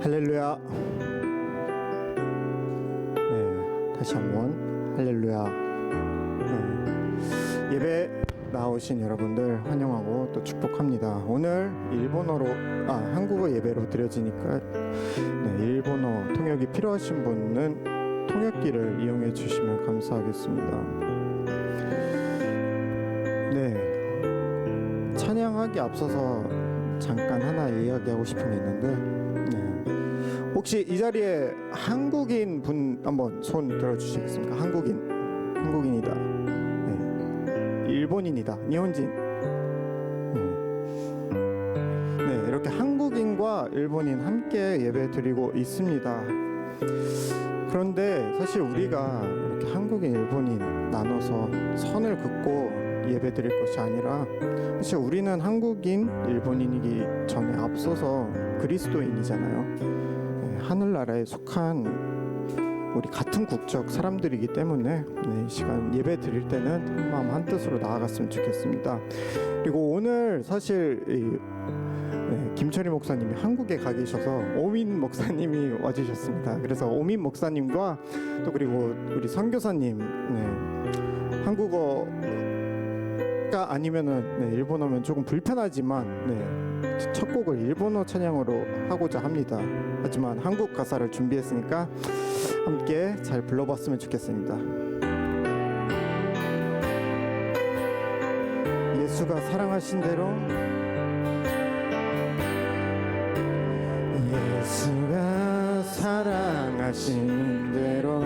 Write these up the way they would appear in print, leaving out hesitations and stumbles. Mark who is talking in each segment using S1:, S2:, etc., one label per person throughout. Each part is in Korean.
S1: 할렐루야. 네, 다시 한번 할렐루야. 예배 나오신 여러분들 환영하고 또 축복합니다. 오늘 한국어 예배로 드려지니까 일본어 통역이 필요하신 분은 통역기를 이용해 주시면 감사하겠습니다. 네, 찬양하기 앞서서 잠깐 하나 이야기하고 싶은 게 있는데, 혹시 이 자리에 한국인 분 한번 손 들어주시겠습니까? 한국인이다. 일본인이다. 일본인. 네, 이렇게 한국인과 일본인 함께 예배 드리고 있습니다. 그런데 사실 우리가 이렇게 한국인, 일본인 나눠서 선을 긋고 예배 드릴 것이 아니라, 사실 우리는 한국인, 일본인이기 전에 앞서서 그리스도인이잖아요. 하늘나라에 속한 우리 같은 국적 사람들이기 때문에 이 시간 예배 드릴 때는 한마음 한뜻으로 나아갔으면 좋겠습니다. 그리고 오늘 사실 김철희 목사님이 한국에 가 계셔서 오민 목사님이 와주셨습니다. 그래서 오민 목사님과 또 그리고 우리 선교사님, 한국어가 아니면은 일본어면 조금 불편하지만 첫 곡을 일본어 찬양으로 하고자 합니다. 하지만 한국 가사를 준비했으니까 함께 잘 불러봤으면 좋겠습니다. 예수가 사랑하신 대로, 예수가 사랑하신 대로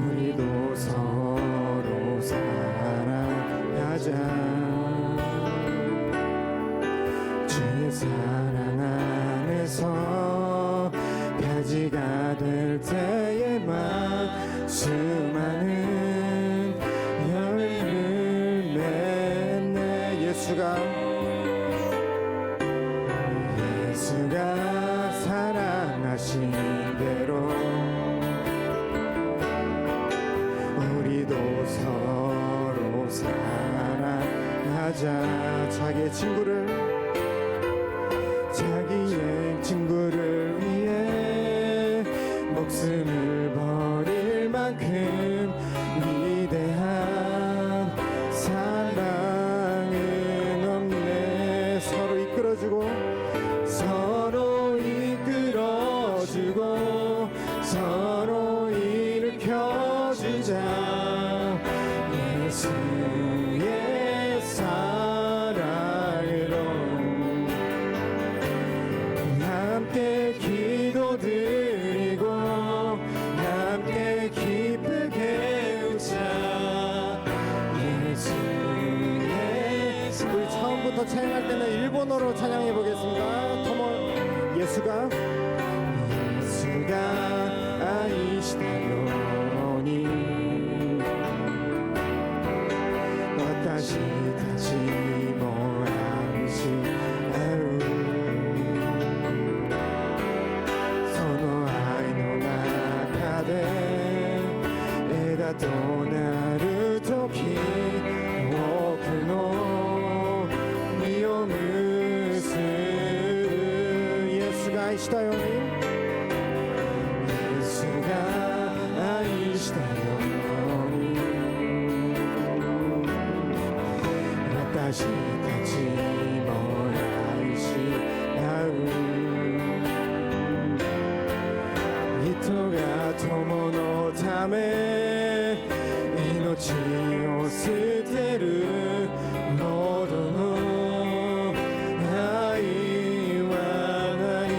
S1: 우리도 서로 사랑하자. 주의 사랑 안에서 가지가 될 때에만 수많은 열매를 맺네. 예수가 사랑하신 대로 우리도 서로 사랑하자. 자기의 친구를 위해 목숨을 버릴 만큼 위대한 사랑은 없네. 서로 이끌어주고 서로 일으켜주자. 예수의 사랑으로 함께 기도드리고 함께 기쁘게 웃자. 우리 처음부터 찬양할 때는 일본어로 찬양해 보겠습니다. 예수가 아이시다요니私たちも愛し合う。その愛の中で枝となる時、多くの実を結ぶ。イエスが愛したように、イエスが愛したように私たちも愛し合う。人が友のため命を捨てるほどの愛はない。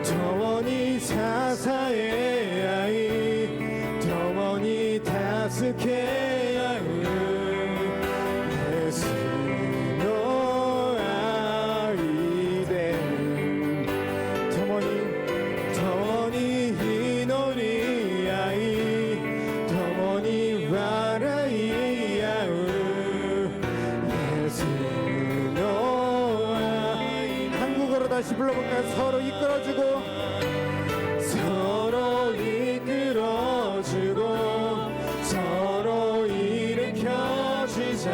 S1: 共に支え合い共に助け合う。다시 불러볼까요? 서로 이끌어주고 서로 일으켜주자.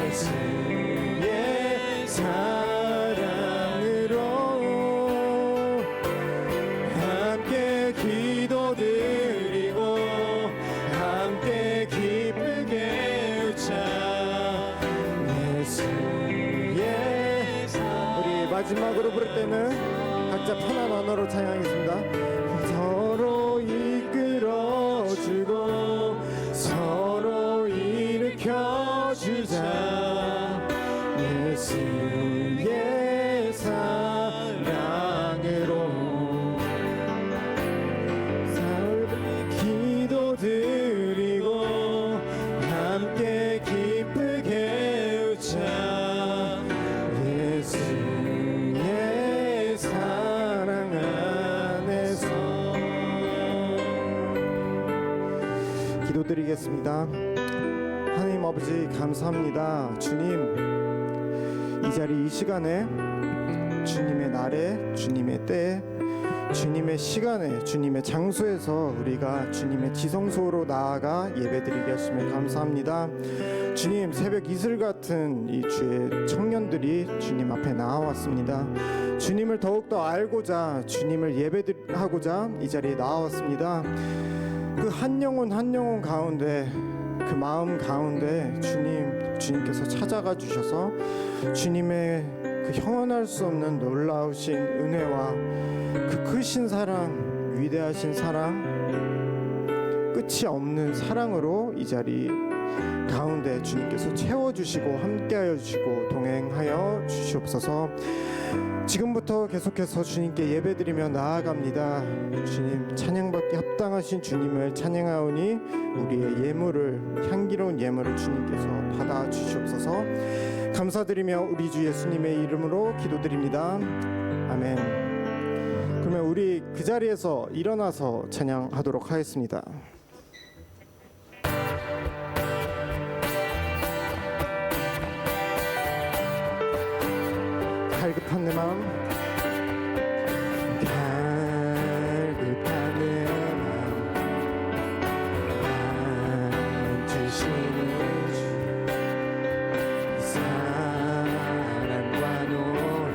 S1: 예수의 사랑으로 함께 기도드리고 함께 기쁘게 웃자 예수의 우리 마지막으로 부를 때는 각자 편한 언어로 찬양하겠습니다. 서로 이끌어주고 서로 일으켜주자 예수의 사랑으로 기도드리고 함께 기쁘게 웃자 예수의 사랑 안에서 기도드리겠습니다. 하나님 아버지 감사합니다. 주님 이 자리 이 시간에 주님의 날에 주님의 때에 주님의 시간에 주님의 장소에서 우리가 주님의 지성소로 나아가 예배드리게 하심에 감사합니다. 주님 새벽 이슬 같은 이 주의 청년들이 주님 앞에 나와왔습니다. 주님을 더욱더 알고자 주님을 예배하고자 이 자리에 나왔습니다. 그 한 영혼 한 영혼 가운데 그 마음 가운데 주님께서 찾아가 주셔서 주님의 그 형언할 수 없는 놀라우신 은혜와 그 크신 사랑, 위대하신 사랑, 끝이 없는 사랑으로 이 자리 가운데 주님께서 채워주시고 함께하여 주시고 동행하여 주시옵소서. 지금부터 계속해서 주님께 예배드리며 나아갑니다. 주님 찬양받기 합당하신 주님을 찬양하오니 우리의 예물을 향기로운 예물을 주님께서 받아 주시옵소서. 감사드리며 우리 주 예수님의 이름으로 기도드립니다. 아멘. 그러면 우리 그 자리에서 일어나서 찬양하도록 하겠습니다. 갈급한 내 마음 갈급한 내 마음 주시는 주 사랑과 노래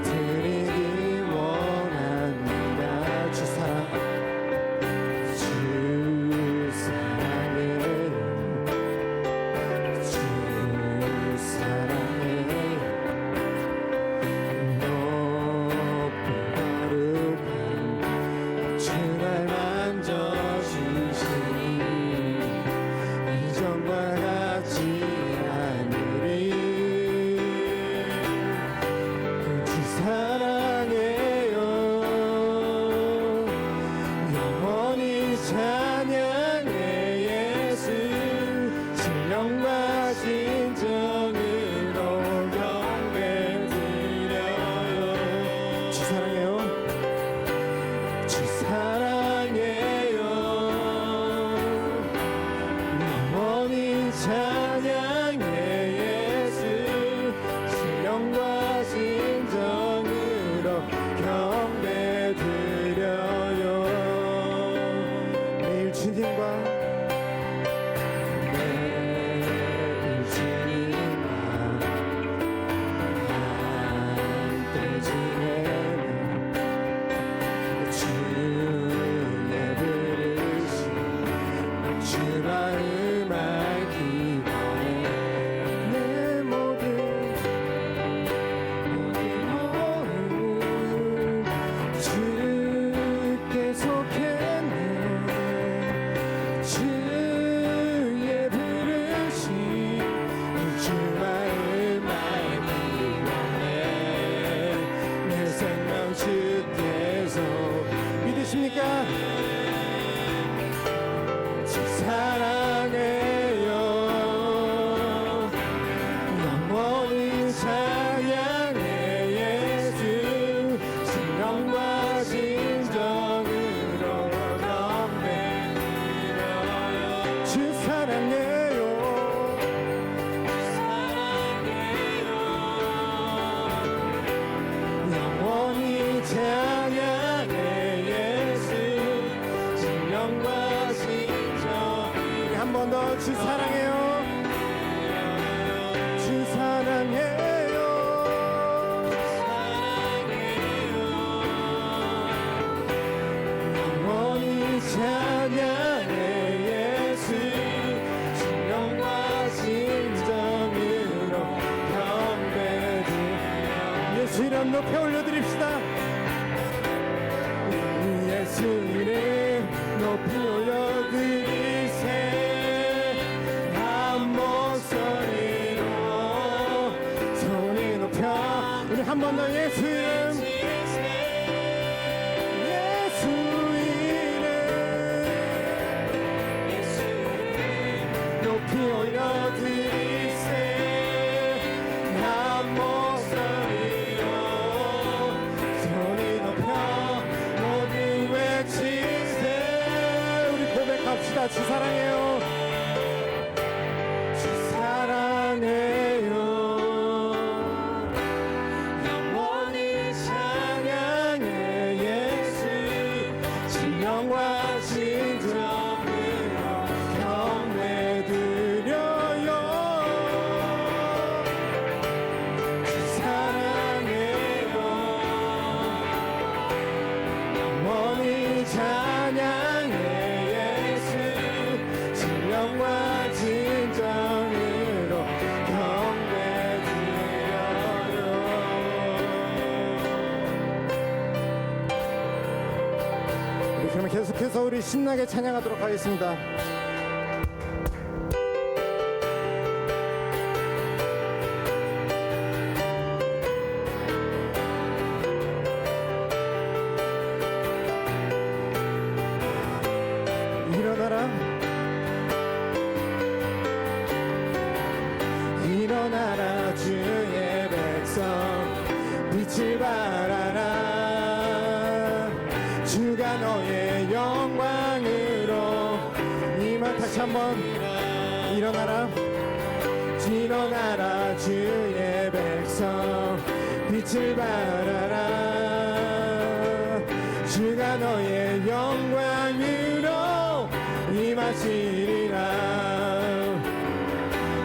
S1: 드리기 원합니다. 주 주 사랑해요. 주 사랑해요. 예수 이름 높이 올려드립시다. 예수 이름 높이 올려드리세. 한 목소리로 손을 높여 우리 한 번 더 예수 이름 높이 올려드리세. 한 목소리로 손이 높여 모두 외치세. 우리 고백합시다. 주 사랑해요. 주 사랑해요. 영원히 찬양해. 예수 진영과 진정으로 그러면 계속해서 우리 신나게 찬양하도록 하겠습니다. 일어나라 일어나라 주의 백성 빛을 발하라. 주가 너의 영광으로 이만 다시 한번 일어나라. 일어나라 주의 백성 빛을 발하라. 주가 너의 영광으로 임하시리라.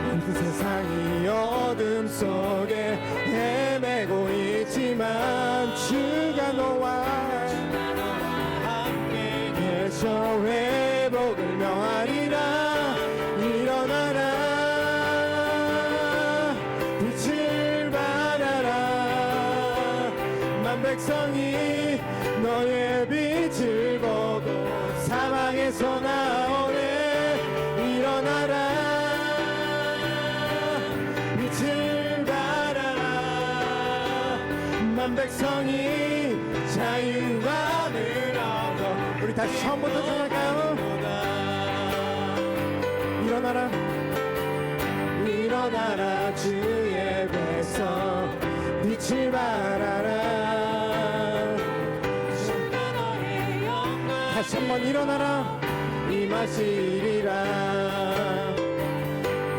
S1: 온 세상이 어둠 속에 헤매고 있지만 주가 너와 계셔 회복을 명하리라. 일어나라 빛을 발하라. 만 백성이 너의 빛을 보고 사망에서 나오네. 일어나라 빛을 발하라. 만 백성이 자유함을 얻어. 우리 다시 처음부터 전할까요? 일어나라 일어나라 주의 백성 빛을 발하라. 다시 한번 일어나라 임하시리라.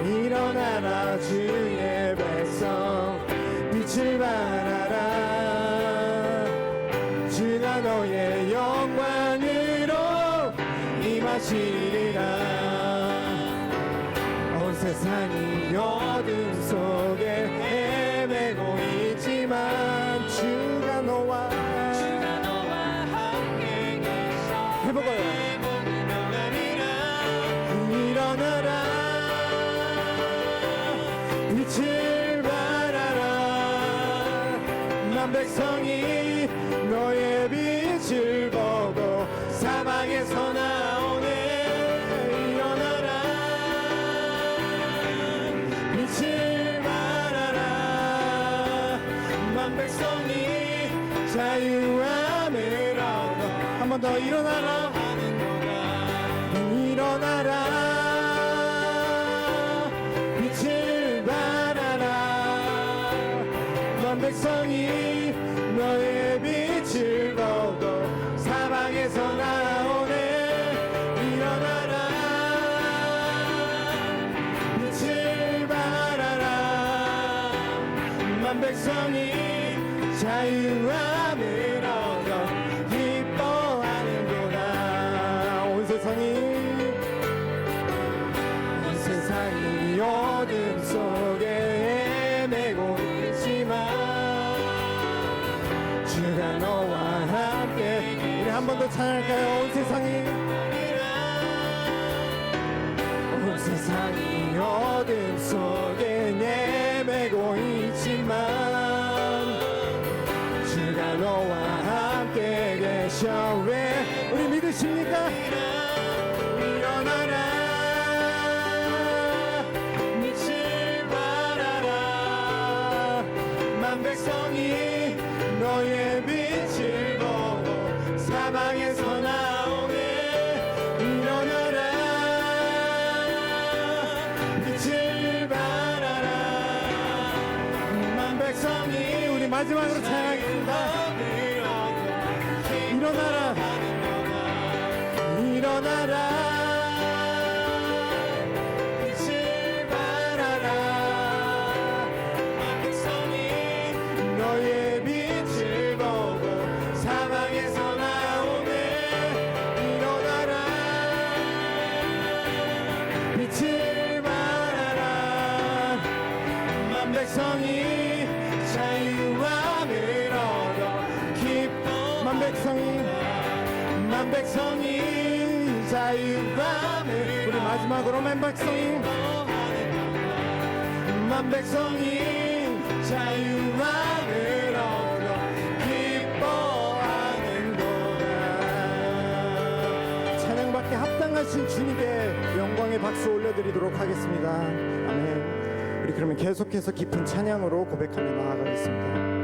S1: 일어나라 주의 백성 빛을 발하라. 주가 너의 영광으로 임하시리라. 온 세상이 어둠 속에 헤매고 있지만 주가 너와 함께 계셔 회복을 일어나라 빛을 발하라. 난 백성이 너의 빛을 보고 사망에서 나오네. 일어나라 빛을 발하라. 만 백성이 자유함을 얻어. 한 번 더 일어나라 일어나라 빛을 발하라. 만 백성이 너의 빛을 보고 사방에서 나오네. 일어나라 빛을 발하라. 만 백성이 자유함을 얻어 기뻐하는구나. 온 세상이 어둠 속에 헤매고 있지만 주가 너와 함께. 우리 한 번 더 찬양할까요? 온 세상이 어둠 속에 헤매고 있지만 마지막으로 찬양하겠습니다. 일어나라 일어나라 빛을 발하라 백성이 너의 빛을 보고 사방에서 나오네 일어나라 빛을 발하라 만 백성이 자유함을 얻어 기뻐 만 백성이 자유함을 우리 마지막으로 만 백성이 자유함을 얻어 기뻐하는도다. 찬양받게 합당하신 주님께 영광의 박수 올려드리도록 하겠습니다. 아멘. 우리 그러면 계속해서 깊은 찬양으로 고백하며 나아가겠습니다.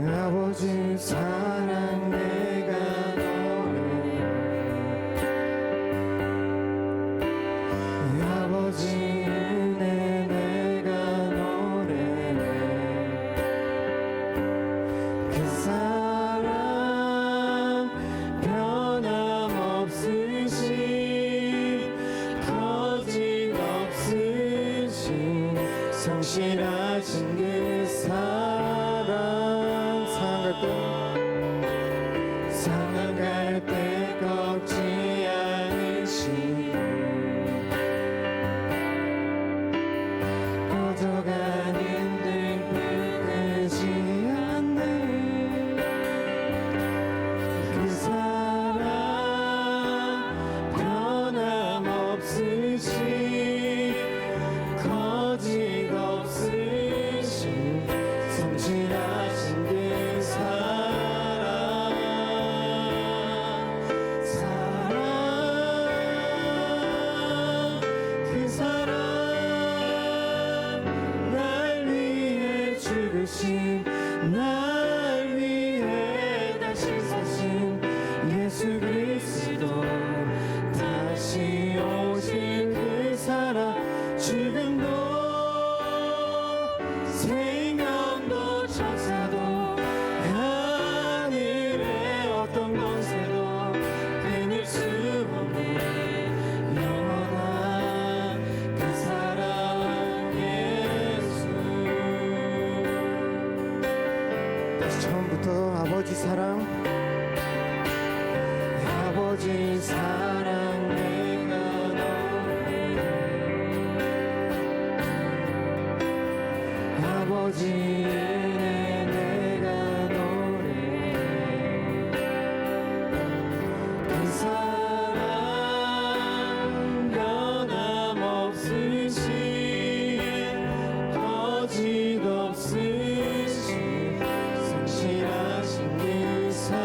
S1: 아버지 사랑 내가 노래 아버지 은혜 내가 노래해 그 사랑 변함없으신 거짓없으신 성실하신 그 사랑 상한 갈 때 꺾지 않으신 꺼져가는 등불 끄지 않는 그 사랑 변함없으신 거짓없으신 성실하신 그 날 위해 다시 사신 예수 그리스도 다시 오실 그 사랑 지금도 생명도 천사도 하늘의 어떤 권세도 끊을 수 없는 영원한 그 사랑 처음부터 아버지 사랑 내가 노래 아버지 은혜 내가 노래 그 사랑 변함없으신 거짓없으신 성실하신 그 사랑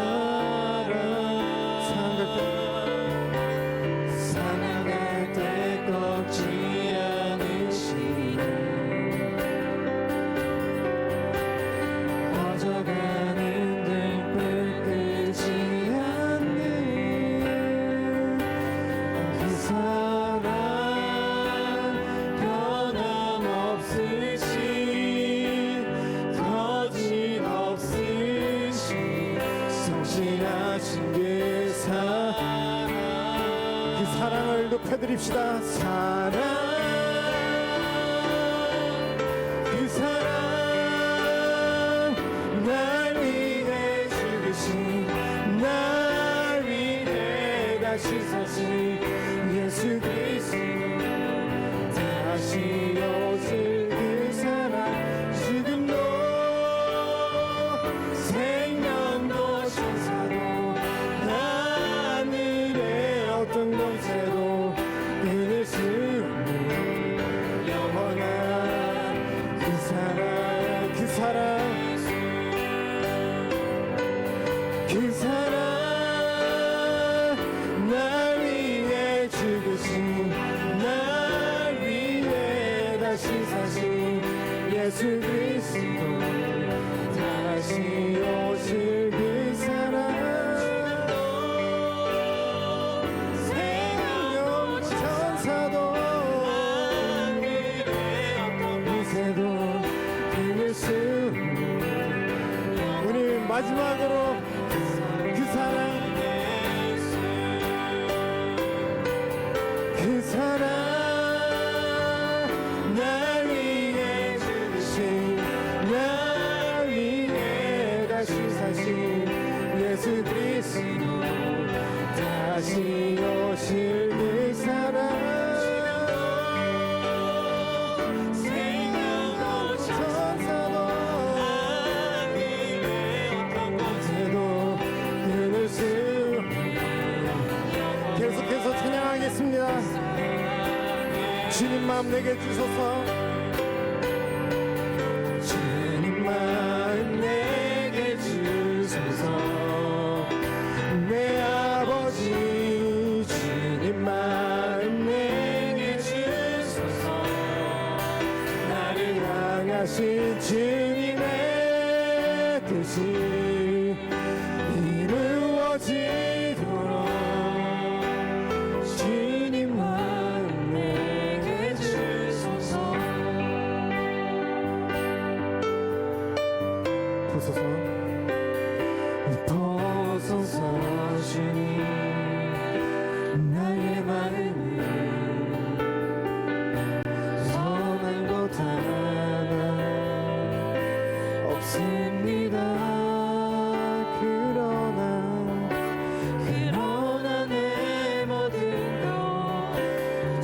S1: 사랑할 때 꺾지 않으시는 꺼져가는 등불 끄지 않는 그 사랑 변함없으신 거짓없으신 성실하신 그 사랑을 높여드립시다. 그 사랑 날 위해 죽으신 날 위해 다시 사신 예수 그리스도 다시 오실 그 사랑 지금도 생명도 천사도 하늘의 어떤 권세도 끊을 수 없는 영원한 그 사랑 날 위해 죽으신 날 위해 다시 사신 예수 그리스도 다시 오실 그 사랑 마지막으로 그 사랑 날 위해 죽으신 날 위해 다시 사신 예수 그리스도 다시 오실 그 사랑 계속해서 찬양하겠습니다. 주님 마음 내게 주소서. 주님 마음 내게 주소서. 내 아버지 주님 마음 내게 주소서. 나를 향하신 주님의 뜻이 이루어지도록 주님 마음 내게 주소서. 보소서 주님 나의 마음을 선한 것 하나 없습니다. 그러나 내 모든 것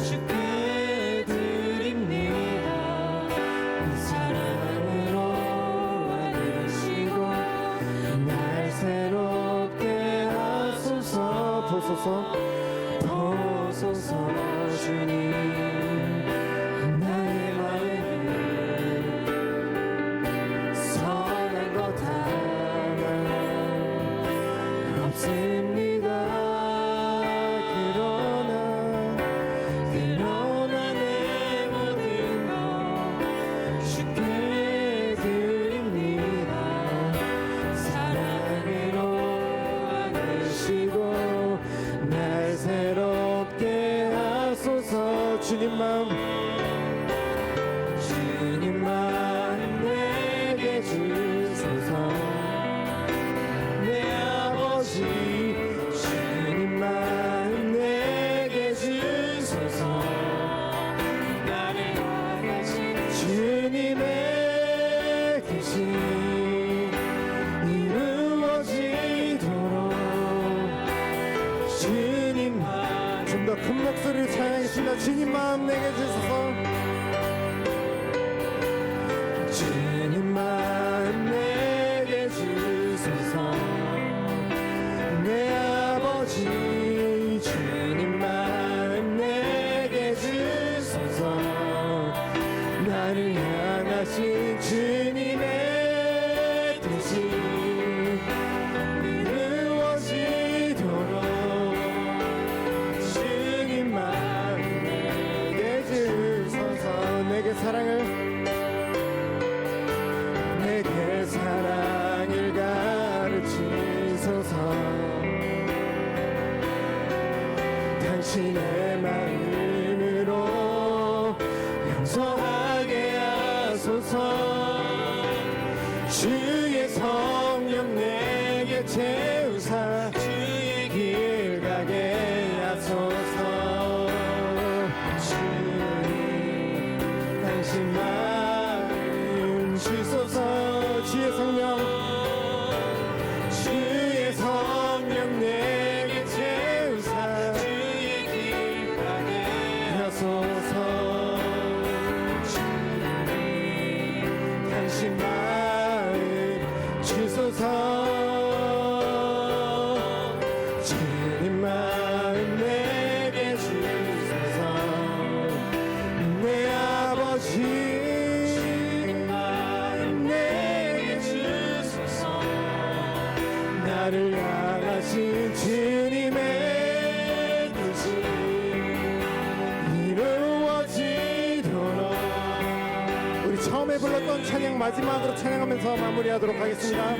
S1: 주께 드립니다. 사랑으로 안으시고 날 새롭게 하소서. 보소서 주님 나의 마음을 선한 것 하나 없습니다. 그러나 내 모든 것 주께 드립니다. 사랑으로 안으시고 날 새롭게 하소서. 주님 마음 내게 주소서. 내 아버지 주님 마음 내게 주소서. 나를 향하신 주님의 뜻이 이루어지도록 주님 좀 더 큰 목소리로 찬양하겠습니다. 주님 마음 내게 주소서. 주님 마음 내게 주소서. 내 아버지 주님 마음 내게 주소서. 나를 향하신 주님의 뜻이 이루어지도록 주님 마음 내게 주소서. 내게 사랑을 가르치소서. 당신의 마음으로 용서하게 하소서. 주의 성령 내게 채우사 주의 길 가게 하소서. 주님 당신 마음 주소서. 주의 성령 내게 채우사 주의 길 가게 하소서. 주님 당신 마음 주소서. 주님 마음 내게 주소서. 내 아버지 나를 향하신 주님의 뜻이 이루어지도록. 우리 처음에 불렀던 찬양 마지막으로 찬양하면서 마무리하도록 하겠습니다.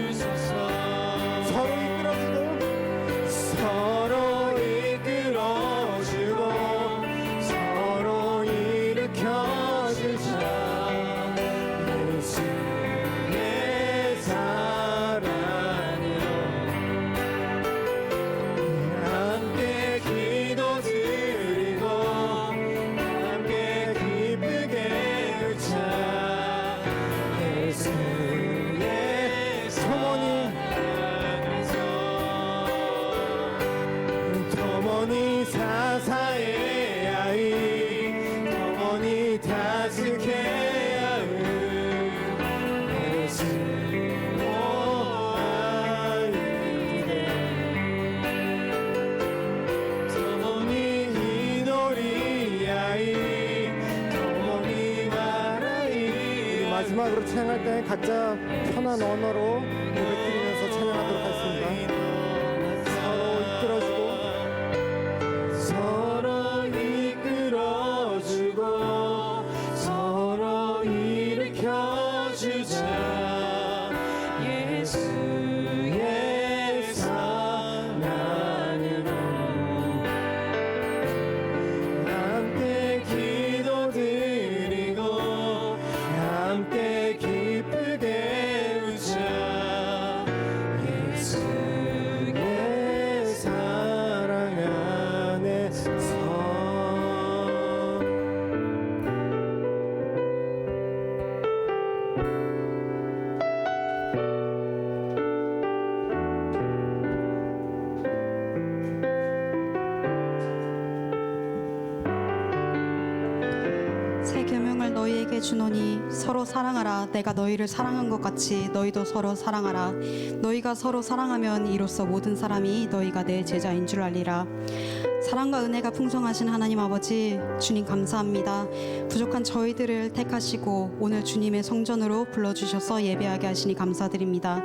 S1: 서로 이끌어주고 서로 일으켜주자. 예수의 사랑 사의 아이 영원히 다스게 하을 예수 마지막으로 찬양할 때 각자 편한 언어로 예배드리면서 찬양하도록 하겠습니다. 서로 이끌어주고 서로 일으켜주자. 예수의 사랑으로 함께 기도드리고 함께 기쁘게 웃자. 예수의 사랑 안에서.
S2: 새 계명을 너희에게 주노니 서로 사랑하라. 내가 너희를 사랑한 것 같이 너희도 서로 사랑하라. 너희가 서로 사랑하면 이로써 모든 사람이 너희가 내 제자인 줄 알리라. 사랑과 은혜가 풍성하신 하나님 아버지, 주님 감사합니다. 부족한 저희들을 택하시고 오늘 주님의 성전으로 불러주셔서 예배하게 하시니 감사드립니다.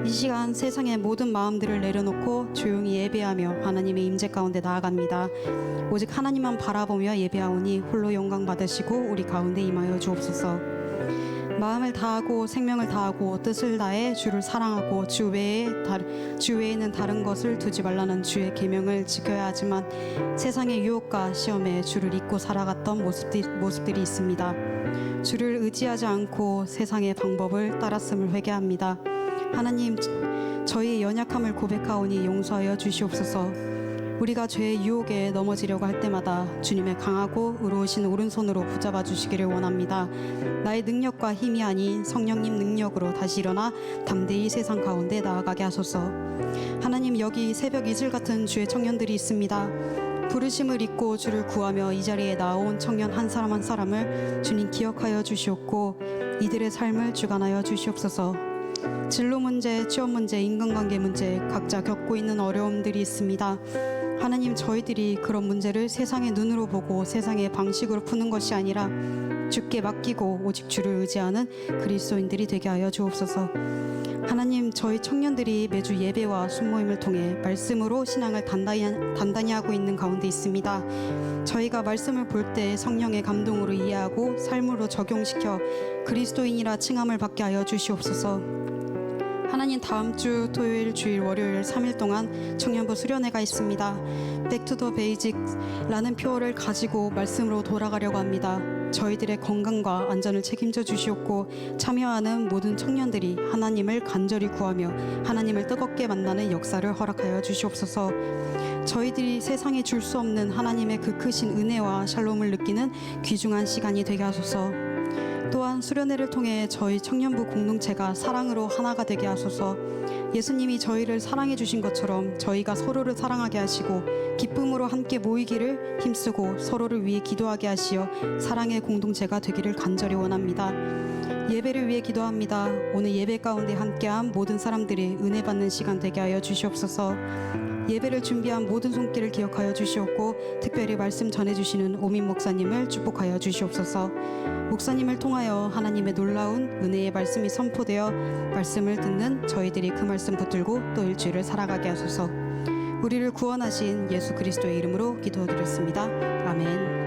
S2: 이 시간 세상의 모든 마음들을 내려놓고 조용히 예배하며 하나님의 임재 가운데 나아갑니다. 오직 하나님만 바라보며 예배하오니 홀로 영광 받으시고 우리 가운데 임하여 주옵소서. 마음을 다하고 생명을 다하고 뜻을 다해 주를 사랑하고 주 외에는 다른 것을 두지 말라는 주의 계명을 지켜야 하지만 세상의 유혹과 시험에 주를 잊고 살아갔던 모습들이 있습니다. 주를 의지하지 않고 세상의 방법을 따랐음을 회개합니다. 하나님, 저희의 연약함을 고백하오니 용서하여 주시옵소서. 우리가 죄의 유혹에 넘어지려고 할 때마다 주님의 강하고 의로우신 오른손으로 붙잡아 주시기를 원합니다. 나의 능력과 힘이 아닌 성령님 능력으로 다시 일어나 담대히 세상 가운데 나아가게 하소서. 하나님, 여기 새벽 이슬 같은 주의 청년들이 있습니다. 부르심을 잊고 주를 구하며 이 자리에 나온 청년 한 사람 한 사람을 주님 기억하여 주시옵고 이들의 삶을 주관하여 주시옵소서. 진로 문제, 취업 문제, 인간관계 문제, 각자 겪고 있는 어려움들이 있습니다. 하나님, 저희들이 그런 문제를 세상의 눈으로 보고 세상의 방식으로 푸는 것이 아니라 주께 맡기고 오직 주를 의지하는 그리스도인들이 되게 하여 주옵소서. 하나님, 저희 청년들이 매주 예배와 순모임을 통해 말씀으로 신앙을 단단히 하고 있는 가운데 있습니다. 저희가 말씀을 볼 때 성령의 감동으로 이해하고 삶으로 적용시켜 그리스도인이라 칭함을 받게 하여 주시옵소서. 하나님, 다음 주 토요일, 주일, 월요일 3일 동안 청년부 수련회가 있습니다. 백투더 베이직라는 표어를 가지고 말씀으로 돌아가려고 합니다. 저희들의 건강과 안전을 책임져 주시옵고 참여하는 모든 청년들이 하나님을 간절히 구하며 하나님을 뜨겁게 만나는 역사를 허락하여 주시옵소서. 저희들이 세상에 줄 수 없는 하나님의 그 크신 은혜와 샬롬을 느끼는 귀중한 시간이 되게 하소서. 또한 수련회를 통해 저희 청년부 공동체가 사랑으로 하나가 되게 하소서. 예수님이 저희를 사랑해 주신 것처럼 저희가 서로를 사랑하게 하시고 기쁨으로 함께 모이기를 힘쓰고 서로를 위해 기도하게 하시어 사랑의 공동체가 되기를 간절히 원합니다. 예배를 위해 기도합니다. 오늘 예배 가운데 함께한 모든 사람들이 은혜 받는 시간 되게 하여 주시옵소서. 예배를 준비한 모든 손길을 기억하여 주시옵고 특별히 말씀 전해주시는 오민 목사님을 축복하여 주시옵소서. 목사님을 통하여 하나님의 놀라운 은혜의 말씀이 선포되어 말씀을 듣는 저희들이 그 말씀 붙들고 또 일주일을 살아가게 하소서. 우리를 구원하신 예수 그리스도의 이름으로 기도드렸습니다. 아멘.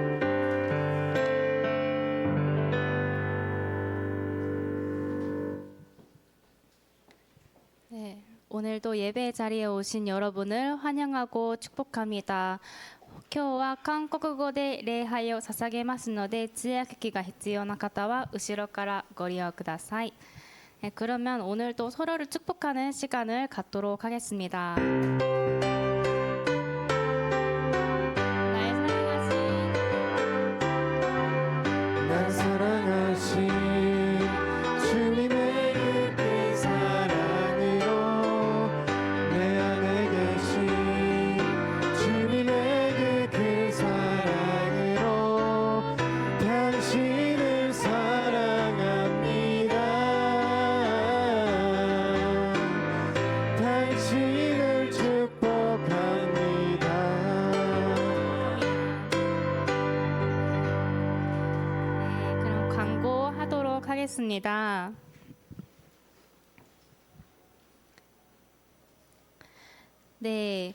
S3: 네, 오늘도 예배 자리에 오신 여러분을 환영하고 축복합니다. 今日は韓国語で礼拝を捧げますので通訳機が必要な方は後ろからご利用ください. 그러면 오늘도 서로를 축복하는 시간을 갖도록 하겠습니다.
S1: 날 사랑하신 주님의 그 사랑으로 내 안에 계신 주님의 그
S3: 하겠습니다. 네,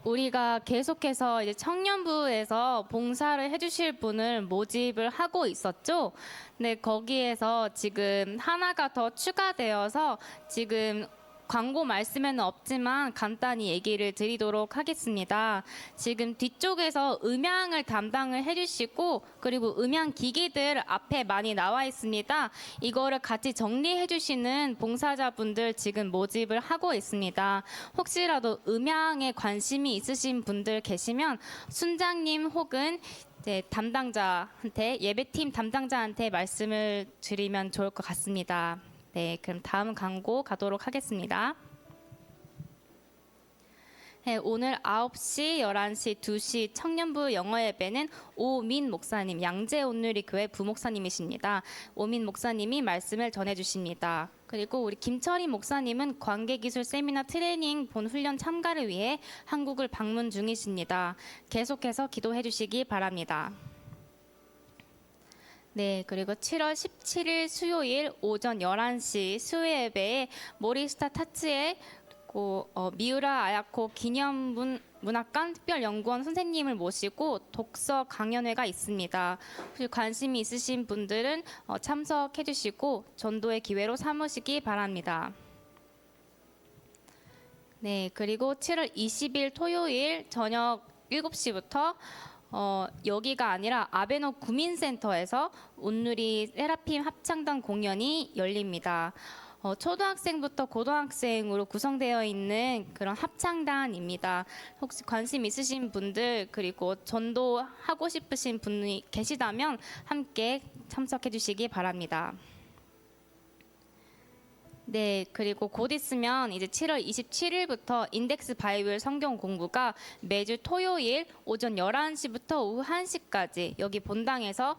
S3: 우리가 계속해서 이제 청년부에서 봉사를 해주실 분을 모집을 하고 있었죠. 네, 거기에서 지금 하나가 더 추가되어서 지금 광고 말씀에는 없지만 간단히 얘기를 드리도록 하겠습니다. 지금 뒤쪽에서 음향을 담당을 해주시고 그리고 음향 기기들 앞에 많이 나와 있습니다. 이거를 같이 정리해 주시는 봉사자분들 지금 모집을 하고 있습니다. 혹시라도 음향에 관심이 있으신 분들 계시면 순장님 혹은 담당자한테 예배팀 담당자한테 말씀을 드리면 좋을 것 같습니다. 네, 그럼 다음 광고 가도록 하겠습니다. 네, 오늘 9시, 11시, 2시 청년부 영어 예배는 오민 목사님, 양재 온누리 교회 부목사님이십니다. 오민 목사님이 말씀을 전해 주십니다. 그리고 우리 김철희 목사님은 관계기술 세미나 트레이닝 본 훈련 참가를 위해 한국을 방문 중이십니다. 계속해서 기도해 주시기 바랍니다. 네, 그리고 7월 17일 수요일 오전 11시 수요 예배에 모리스타 타츠의 미우라 아야코 기념문학관 특별연구원 선생님을 모시고 독서 강연회가 있습니다. 혹시 관심이 있으신 분들은 참석해 주시고 전도의 기회로 삼으시기 바랍니다. 네, 그리고 7월 20일 토요일 저녁 7시부터 여기가 아니라 아베노 구민센터에서 온누리 세라핌 합창단 공연이 열립니다. 초등학생부터 고등학생으로 구성되어 있는 그런 합창단입니다. 혹시 관심 있으신 분들 그리고 전도하고 싶으신 분이 계시다면 함께 참석해 주시기 바랍니다. 네, 그리고 곧 있으면 이제 7월 27일부터 인덱스 바이블 성경 공부가 매주 토요일 오전 11시부터 오후 1시까지 여기 본당에서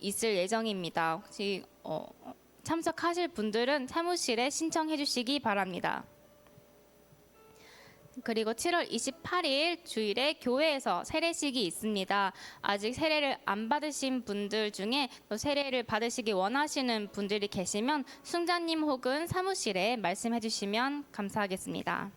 S3: 있을 예정입니다. 혹시 참석하실 분들은 사무실에 신청해 주시기 바랍니다. 그리고 7월 28일 주일에 교회에서 세례식이 있습니다. 아직 세례를 안 받으신 분들 중에 또 세례를 받으시기 원하시는 분들이 계시면 승자님 혹은 사무실에 말씀해 주시면 감사하겠습니다.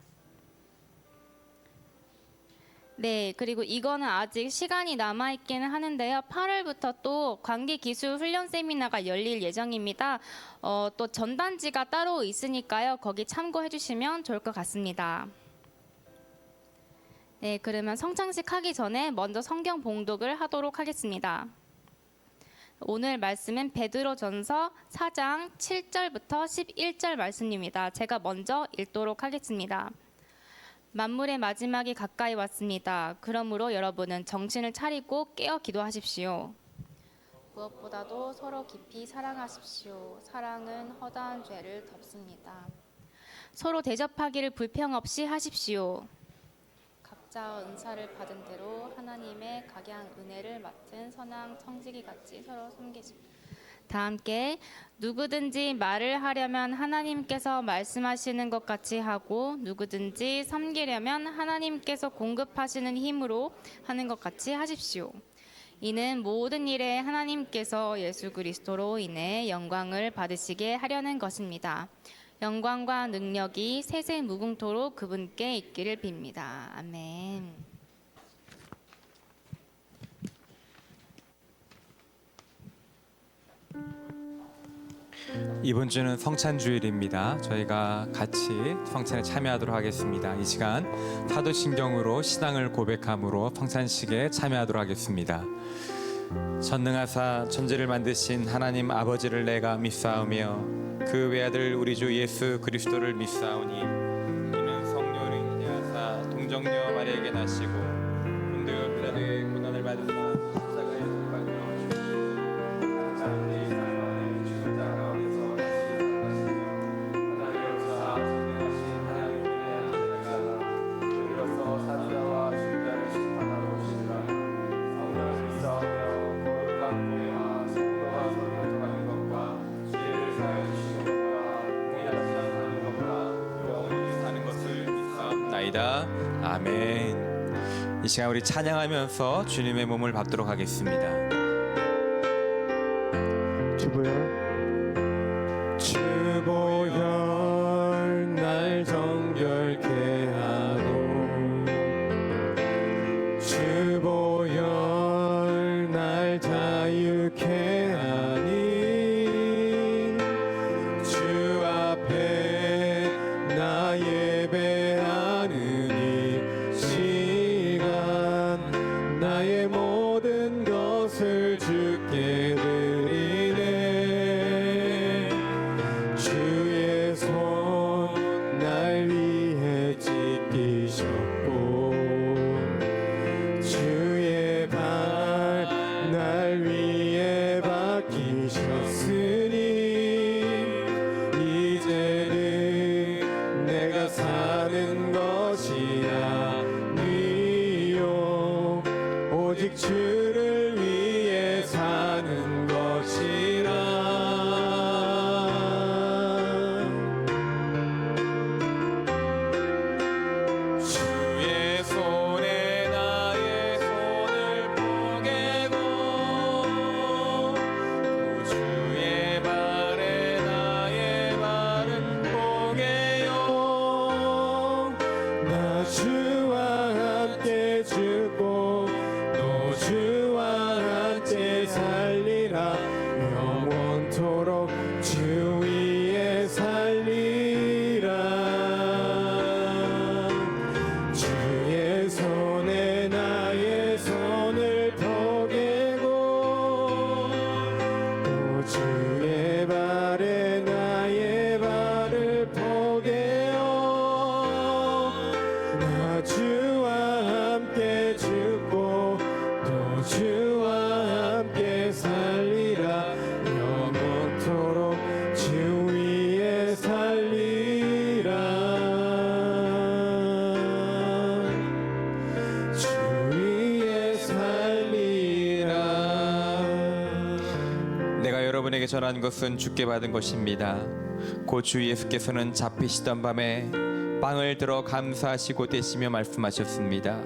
S3: 네, 그리고 이거는 아직 시간이 남아있기는 하는데요. 8월부터 또 관계기술 훈련 세미나가 열릴 예정입니다. 또 전단지가 따로 있으니까요. 거기 참고해 주시면 좋을 것 같습니다. 네, 그러면 성찬식 하기 전에 먼저 성경 봉독을 하도록 하겠습니다. 오늘 말씀은 베드로전서 4장 7절부터 11절 말씀입니다. 제가 먼저 읽도록 하겠습니다. 만물의 마지막이 가까이 왔습니다. 그러므로 여러분은 정신을 차리고 깨어 기도하십시오. 무엇보다도 서로 깊이 사랑하십시오. 사랑은 허다한 죄를 덮습니다. 서로 대접하기를 불평 없이 하십시오. 각자 은사를 받은 대로 하나님의 각양 은혜를 맡은 선한 청지기 같이 서로 섬기십시오. 다 함께 누구든지 말을 하려면 하나님께서 말씀하시는 것 같이 하고 누구든지 섬기려면 하나님께서 공급하시는 힘으로 하는 것 같이 하십시오. 이는 모든 일에 하나님께서 예수 그리스도로 인해 영광을 받으시게 하려는 것입니다. 영광과 능력이 세세 무궁토록 그분께 있기를 빕니다. 아멘.
S4: 이번 주는 성찬주일입니다. 저희가 같이 성찬에 참여하도록 하겠습니다. 이 시간 사도신경으로 신앙을 고백함으로 성찬식에 참여하도록 하겠습니다. 전능하사 천지를 만드신 하나님 아버지를 내가 믿사오며 그 외아들 우리 주 예수 그리스도를 믿사오니 이는 성령을 인하사 동정녀 마리아에게 나시고 본디오 빌라도의 고난을 받으사 십자가에 못 박혀 죽으시고 사람들이 사망에 죽은 자 가운데서 다시 하나님으로서 전능하신 하나님의 아들가 우리로서 산 자와 죽은 자를 심판하러 오시리라. 성령을 믿사오며 거룩한 공예와 성도와 서로 교통하는 것과 죄를 사하여 주시는 것과 공의하시는 사는 것과 영원히 사는 것을 믿사옵나이다. 아멘. 이 시간 우리 찬양하면서 주님의 몸을 받도록 하겠습니다.
S1: 주부여
S4: 사람에게 전한 것은 주께 받은 것입니다. 곧 주 예수께서는 잡히시던 밤에 빵을 들어 감사하시고 떼시며 말씀하셨습니다.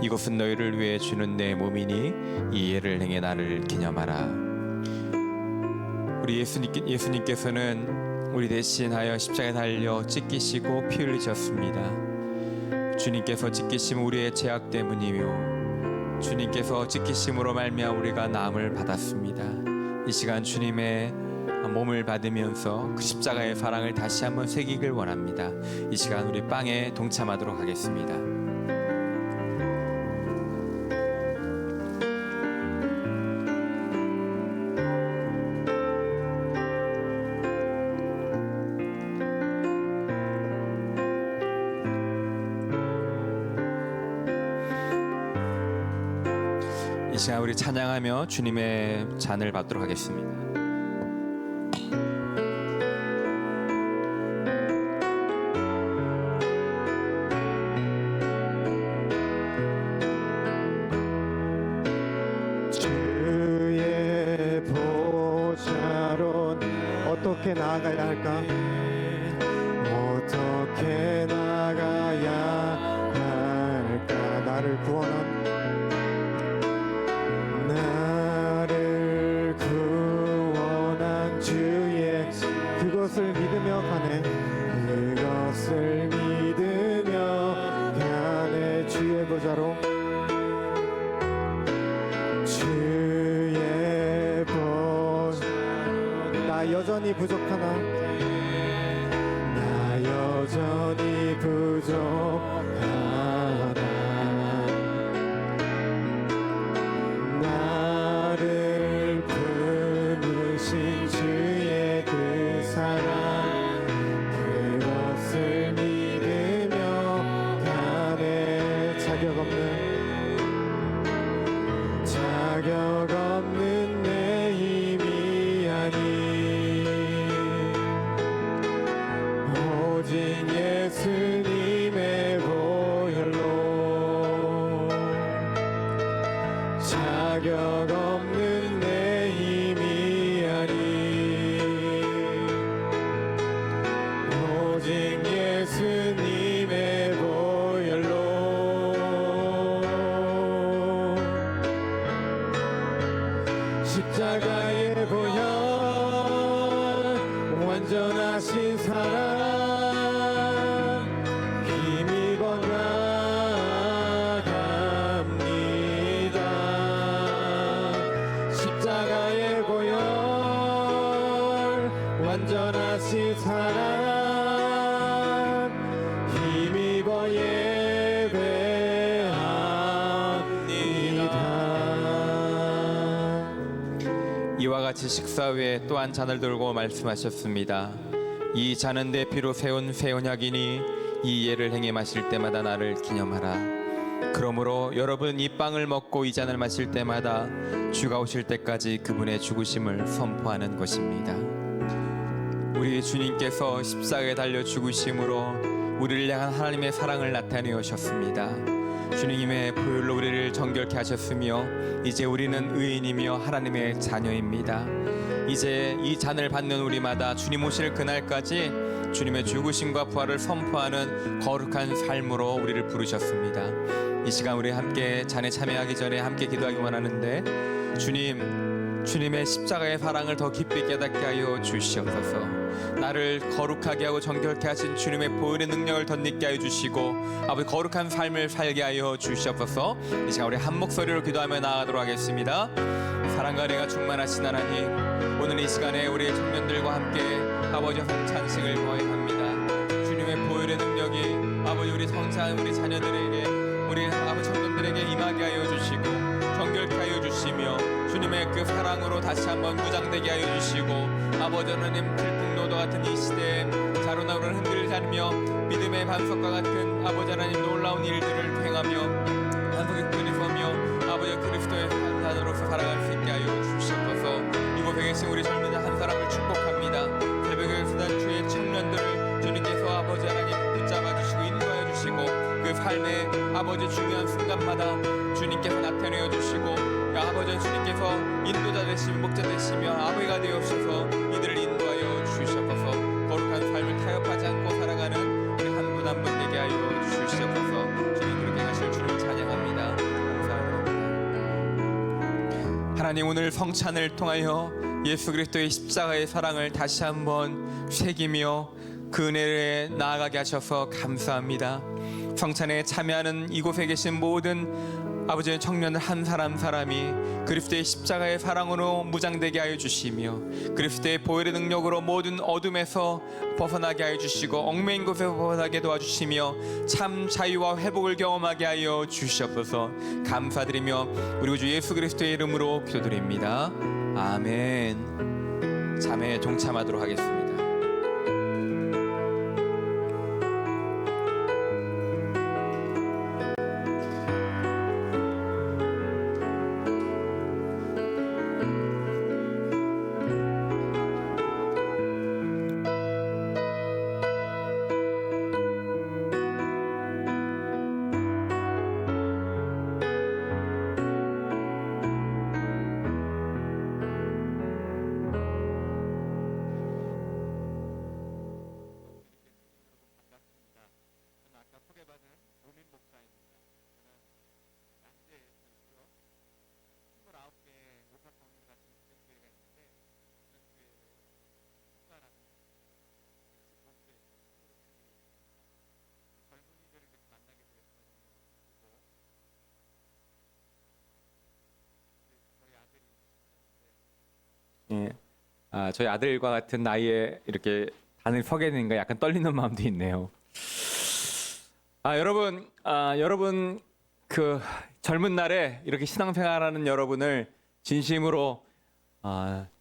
S4: 이것은 너희를 위해 주는 내 몸이니 이 예를 행해 나를 기념하라. 우리 예수님께서는 우리 대신하여 십자가에 달려 찢기시고 피 흘리셨습니다. 주님께서 찢기심 우리의 죄악 때문이며 주님께서 찢기심으로 말미암아 우리가 나음을 받았습니다. 이 시간 주님의 몸을 받으면서 그 십자가의 사랑을 다시 한번 새기길 원합니다. 이 시간 우리 빵에 동참하도록 하겠습니다. 이 시간 우리 찬양하며 주님의 잔을 받도록 하겠습니다.
S1: 주의 보좌로 어떻게 나아가야 할까? 어떻게 나아가야 할까? 나를 구원한 주의 그것을 믿으며 가네. 그것을 믿으며 가네. 주의 보좌로 주의 보좌로 나 여전히 부족하나? 나 여전히 부족하나? 나를 부르신 주의 그 사랑 그것을 믿으며 가네. 자격 없는 내 힘이 아니 오직 예수님의 보혈로 자격 없는 내 힘이 아니 오직 예수님의 보혈로 십자가의 보혈 완전하신 사랑 힘입어 나갑니다. 십자가의 보혈 완전하신 사랑 힘입어
S4: 이와 같이 식사 후에 또한 잔을 들고 말씀하셨습니다. 이 잔은 내 피로 세운 새 언약이니 이 예를 행해 마실 때마다 나를 기념하라. 그러므로 여러분 이 빵을 먹고 이 잔을 마실 때마다 주가 오실 때까지 그분의 죽으심을 선포하는 것입니다. 우리 주님께서 십자가에 달려 죽으심으로 우리를 향한 하나님의 사랑을 나타내셨습니다. 주님의 보혈로 우리를 정결케 하셨으며 이제 우리는 의인이며 하나님의 자녀입니다. 이제 이 잔을 받는 우리마다 주님 오실 그날까지 주님의 죽으심과 부활을 선포하는 거룩한 삶으로 우리를 부르셨습니다. 이 시간 우리 함께 잔에 참여하기 전에 함께 기도하기 원하는데 주님의 십자가의 사랑을 더 깊이 깨닫게 하여 주시옵소서. 나를 거룩하게 하고 정결케 하신 주님의 보혈의 능력을 덧입게 하여 주시고 아버지 거룩한 삶을 살게 하여 주시옵소서. 이 시간 우리 한 목소리로 기도하며 나아가도록 하겠습니다. 사랑과 은혜가 충만하신 하나님, 오늘 이 시간에 우리 청년들과 함께 아버지 찬식을 거행합니다. 주님의 보혈의 능력이 아버지 우리 성찬 우리 자녀들에게 우리 아버지 청년들에게 임하게 하여 주시고 정결케 하여 주시며 주님의 그 사랑으로 다시 한번 무장되게 하여 주시고 아버지 하나님 들풍노도 같은 이 시대에 자로나로를 흔들지 않으며 믿음의 반석과 같은 아버지 하나님 놀라운 일들을 행하며 반석의 끈이 서며 아버지 그리스도의 산산으로서 살아갈 수 있게 하여 주시옵소서. 이곳에 계신 우리 젊은 한 사람을 축복합니다. 새벽에 수단 주의 청년들을 주님께서 아버지 하나님 붙잡아 주시고 인도하여 주시고 그 삶의 아버지 중요한 순간마다 주님께서 나타내어 주시고 아버지 주님께서 인도자 되시며 목자 되시며 아버지가 되옵소서 이들을 인도하여 주시옵소서. 거룩한 삶을 타협하지 않고 살아가는 우리 한 분 한 분 되게 하여 주시옵소서. 주님 그렇게 하실 주님을 찬양합니다. 감사합니다. 하나님 오늘 성찬을 통하여 예수 그리스도의 십자가의 사랑을 다시 한번 새기며 그 은혜에 나아가게 하셔서 감사합니다. 성찬에 참여하는 이곳에 계신 모든 아버지의 청년들 한 사람 사람이 그리스도의 십자가의 사랑으로 무장되게 하여 주시며 그리스도의 보혈의 능력으로 모든 어둠에서 벗어나게 하여 주시고 얽매인 곳에서 벗어나게 도와주시며 참 자유와 회복을 경험하게 하여 주시옵소서. 감사드리며 우리 주 예수 그리스도의 이름으로 기도드립니다. 아멘. 잠에 동참하도록 하겠습니다. 예, 저희 아들과 같은 나이에 이렇게 단을 서게 되니까 약간 떨리는 마음도 있네요. 여러분 그 젊은 날에 이렇게 신앙생활하는 여러분을 진심으로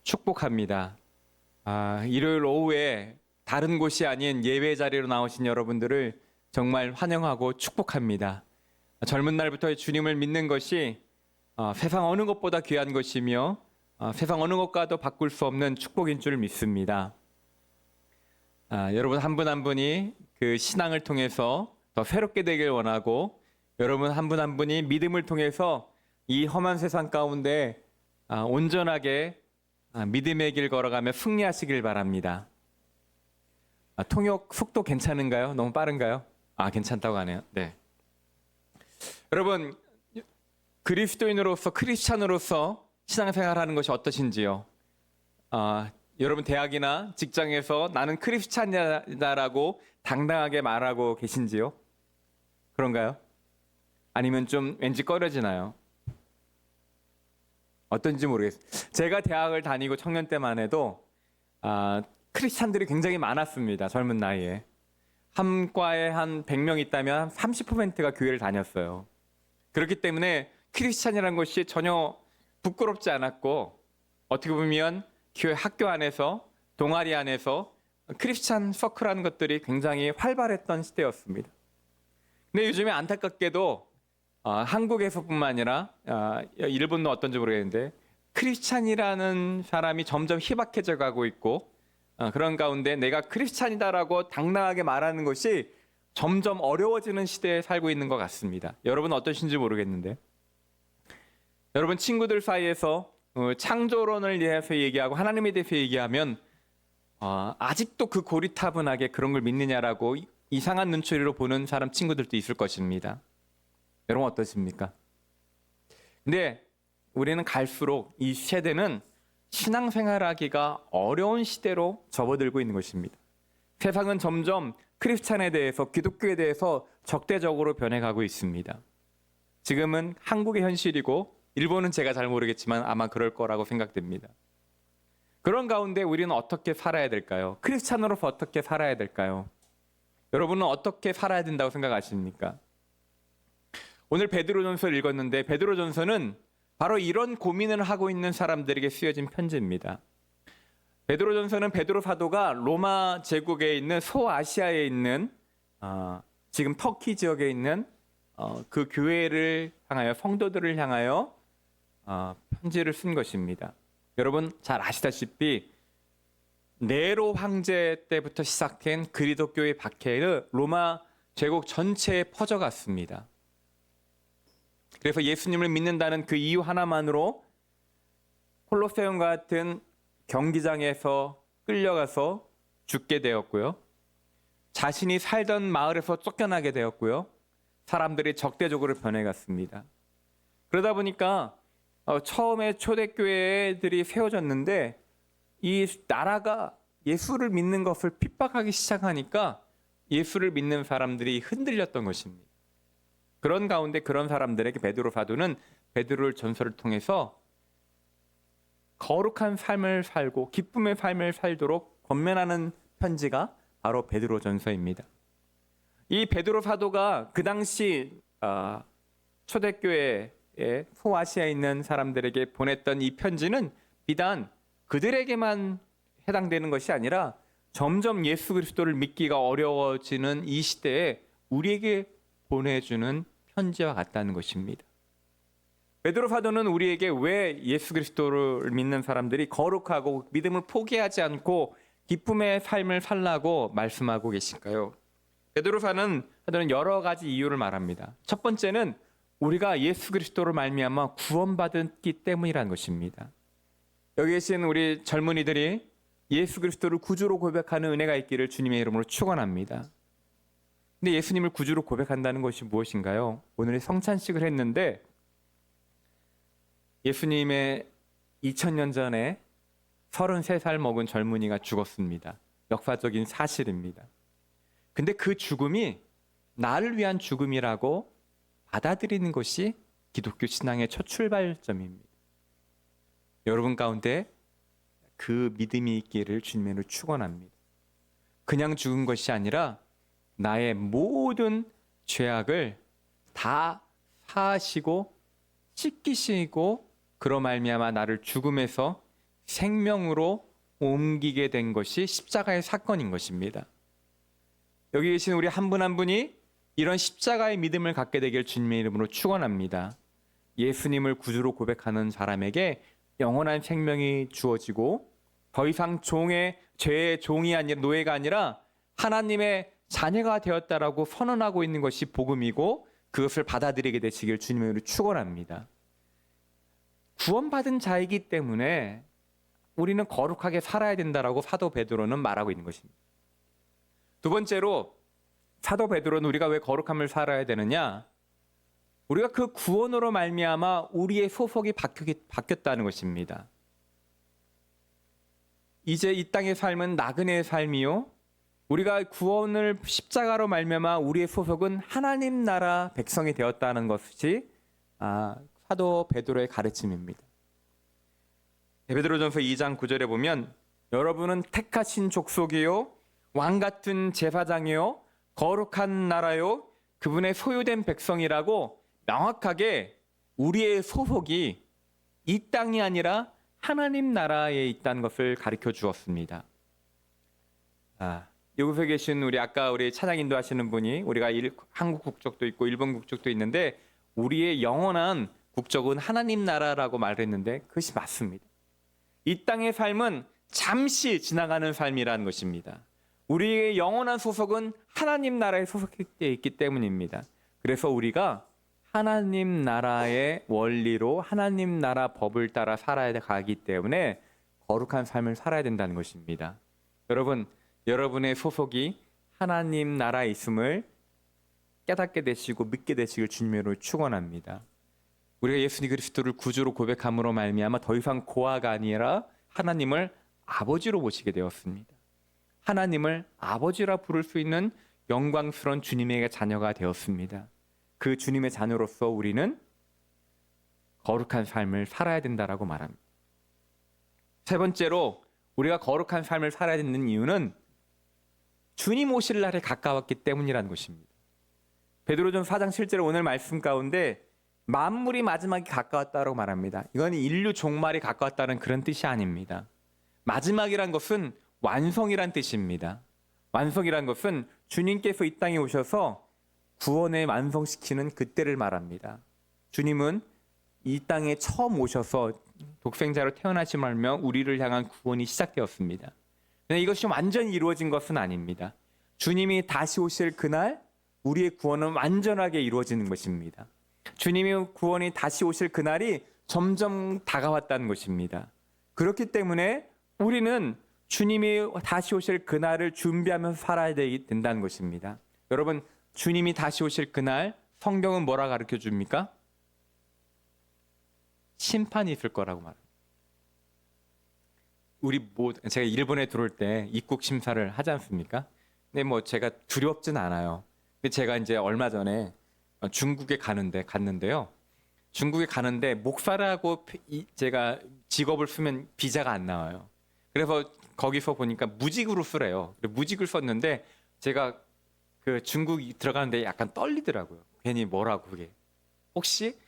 S4: 축복합니다. 일요일 오후에 다른 곳이 아닌 예배 자리로 나오신 여러분들을 정말 환영하고 축복합니다. 젊은 날부터 주님을 믿는 것이 세상 어느 것보다 귀한 것이며 세상 어느 것과도 바꿀 수 없는 축복인 줄 믿습니다. 여러분 한 분 한 분이 그 신앙을 통해서 더 새롭게 되길 원하고 여러분 한 분 한 분이 믿음을 통해서 이 험한 세상 가운데 온전하게 믿음의 길 걸어가며 승리하시길 바랍니다. 통역 속도 괜찮은가요? 너무 빠른가요? 괜찮다고 하네요. 네. 여러분 그리스도인으로서 크리스찬으로서 신앙생활하는 것이 어떠신지요? 여러분 대학이나 직장에서 나는 크리스찬이다라고 당당하게 말하고 계신지요? 그런가요? 아니면 좀 왠지 꺼려지나요? 어떤지 모르겠어요. 제가 대학을 다니고 청년 때만 해도 크리스찬들이 굉장히 많았습니다. 젊은 나이에. 한 과에 한 100명 있다면 30%가 교회를 다녔어요. 그렇기 때문에 크리스찬이라는 것이 전혀 부끄럽지 않았고 어떻게 보면 교회 학교 안에서 동아리 안에서 크리스찬 서클하는 것들이 굉장히 활발했던 시대였습니다. 근데 요즘에 안타깝게도 한국에서뿐만 아니라 일본도 어떤지 모르겠는데 크리스찬이라는 사람이 점점 희박해져 가고 있고 그런 가운데 내가 크리스찬이다라고 당당하게 말하는 것이 점점 어려워지는 시대에 살고 있는 것 같습니다. 여러분 어떠신지 모르겠는데 여러분 친구들 사이에서 창조론을 대해서 얘기하고 하나님에 대해서 얘기하면 아직도 그 고리타분하게 그런 걸 믿느냐라고 이상한 눈초리로 보는 사람 친구들도 있을 것입니다. 여러분 어떠십니까? 근데 우리는 갈수록 이 세대는 신앙생활하기가 어려운 시대로 접어들고 있는 것입니다. 세상은 점점 크리스찬에 대해서 기독교에 대해서 적대적으로 변해가고 있습니다. 지금은 한국의 현실이고 일본은 제가 잘 모르겠지만 아마 그럴 거라고 생각됩니다. 그런 가운데 우리는 어떻게 살아야 될까요? 크리스찬으로서 어떻게 살아야 될까요? 여러분은 어떻게 살아야 된다고 생각하십니까? 오늘 베드로전서를 읽었는데 베드로전서는 바로 이런 고민을 하고 있는 사람들에게 쓰여진 편지입니다. 베드로전서는 베드로 사도가 로마 제국에 있는 소아시아에 있는 지금 터키 지역에 있는 그 교회를 향하여 성도들을 향하여 편지를 쓴 것입니다. 여러분 잘 아시다시피 네로 황제 때부터 시작된 그리스도교의 박해는 로마 제국 전체에 퍼져갔습니다. 그래서 예수님을 믿는다는 그 이유 하나만으로 콜로세움과 같은 경기장에서 끌려가서 죽게 되었고요. 자신이 살던 마을에서 쫓겨나게 되었고요. 사람들이 적대적으로 변해갔습니다. 그러다 보니까 처음에 초대교회들이 세워졌는데 이 나라가 예수를 믿는 것을 핍박하기 시작하니까 예수를 믿는 사람들이 흔들렸던 것입니다. 그런 가운데 그런 사람들에게 베드로 사도는 베드로 전서를 통해서 거룩한 삶을 살고 기쁨의 삶을 살도록 권면하는 편지가 바로 베드로 전서입니다. 이 베드로 사도가 그 당시 초대교회에 소아시아에 있는 사람들에게 보냈던 이 편지는 비단 그들에게만 해당되는 것이 아니라 점점 예수 그리스도를 믿기가 어려워지는 이 시대에 우리에게 보내주는 편지와 같다는 것입니다. 베드로 사도는 우리에게 왜 예수 그리스도를 믿는 사람들이 거룩하고 믿음을 포기하지 않고 기쁨의 삶을 살라고 말씀하고 계실까요? 베드로 사도는 여러 가지 이유를 말합니다. 첫 번째는 우리가 예수 그리스도로 말미암아 구원받았기 때문이라는 것입니다. 여기 계신 우리 젊은이들이 예수 그리스도를 구주로 고백하는 은혜가 있기를 주님의 이름으로 축원합니다. 근데 예수님을 구주로 고백한다는 것이 무엇인가요? 오늘 성찬식을 했는데 예수님의 2000년 전에 33살 먹은 젊은이가 죽었습니다. 역사적인 사실입니다. 근데 그 죽음이 나를 위한 죽음이라고 받아들이는 것이 기독교 신앙의 첫 출발점입니다. 여러분 가운데 그 믿음이 있기를 주님으로 축원합니다. 그냥 죽은 것이 아니라 나의 모든 죄악을 다 사하시고 씻기시고 그로 말미암아 나를 죽음에서 생명으로 옮기게 된 것이 십자가의 사건인 것입니다. 여기 계신 우리 한 분 한 분이 이런 십자가의 믿음을 갖게 되길 주님의 이름으로 축원합니다. 예수님을 구주로 고백하는 사람에게 영원한 생명이 주어지고 더 이상 죄의 종이 아니라 노예가 아니라 하나님의 자녀가 되었다라고 선언하고 있는 것이 복음이고 그것을 받아들이게 되시길 주님의 이름으로 축원합니다. 구원받은 자이기 때문에 우리는 거룩하게 살아야 된다라고 사도 베드로는 말하고 있는 것입니다. 두 번째로 사도 베드로는 우리가 왜 거룩함을 살아야 되느냐? 우리가 그 구원으로 말미암아 우리의 소속이 바뀌었다는 것입니다. 이제 이 땅의 삶은 나그네의 삶이요. 우리가 구원을 십자가로 말미암아 우리의 소속은 하나님 나라 백성이 되었다는 것이 사도 베드로의 가르침입니다. 베드로전서 2장 9절에 보면 여러분은 택하신 족속이요 왕 같은 제사장이요 거룩한 나라요 그분의 소유된 백성이라고 명확하게 우리의 소속이 이 땅이 아니라 하나님 나라에 있다는 것을 가르쳐 주었습니다. 여기서 계신 아까 우리 찬양 인도하시는 분이 우리가 한국 국적도 있고 일본 국적도 있는데 우리의 영원한 국적은 하나님 나라라고 말했는데 그것이 맞습니다. 이 땅의 삶은 잠시 지나가는 삶이라는 것입니다. 우리의 영원한 소속은 하나님 나라에 소속되어 있기 때문입니다. 그래서 우리가 하나님 나라의 원리로 하나님 나라 법을 따라 살아야 가기 때문에 거룩한 삶을 살아야 된다는 것입니다. 여러분, 여러분의 소속이 하나님 나라에 있음을 깨닫게 되시고 믿게 되시길 주님으로 축원합니다. 우리가 예수 그리스도를 구주로 고백함으로 말미암아 더 이상 고아가 아니라 하나님을 아버지로 모시게 되었습니다. 하나님을 아버지라 부를 수 있는 영광스러운 주님의 자녀가 되었습니다. 그 주님의 자녀로서 우리는 거룩한 삶을 살아야 된다라고 말합니다. 세 번째로 우리가 거룩한 삶을 살아야 되는 이유는 주님 오실 날에 가까웠기 때문이라는 것입니다. 베드로전서 4장 7절 오늘 말씀 가운데 만물이 마지막이 가까웠다고 말합니다. 이건 인류 종말이 가까웠다는 그런 뜻이 아닙니다. 마지막이란 것은 완성이란 뜻입니다. 완성이란 것은 주님께서 이 땅에 오셔서 구원을 완성시키는 그때를 말합니다. 주님은 이 땅에 처음 오셔서 독생자로 태어나시면 우리를 향한 구원이 시작되었습니다. 그런데 이것이 완전히 이루어진 것은 아닙니다. 주님이 다시 오실 그날 우리의 구원은 완전하게 이루어지는 것입니다. 주님의 구원이 다시 오실 그날이 점점 다가왔다는 것입니다. 그렇기 때문에 우리는 주님이 다시 오실 그날을 준비하면서 살아야 된다는 것입니다. 여러분, 주님이 다시 오실 그날 성경은 뭐라 가르쳐 줍니까? 심판이 있을 거라고 말합니다. 제가 일본에 들어올 때 입국 심사를 하지 않습니까? 근데 뭐 제가 두렵진 않아요. 근데 제가 이제 얼마 전에 중국에 갔는데요. 중국에 가는데 목사라고 제가 직업을 쓰면 비자가 안 나와요. 그래서 거기서 보니까 무직으로 쓰래요. 무직을 썼는데 제가 그 중국 들어가는데 약간 떨리더라고요. 괜히 뭐라고 그게. 혹시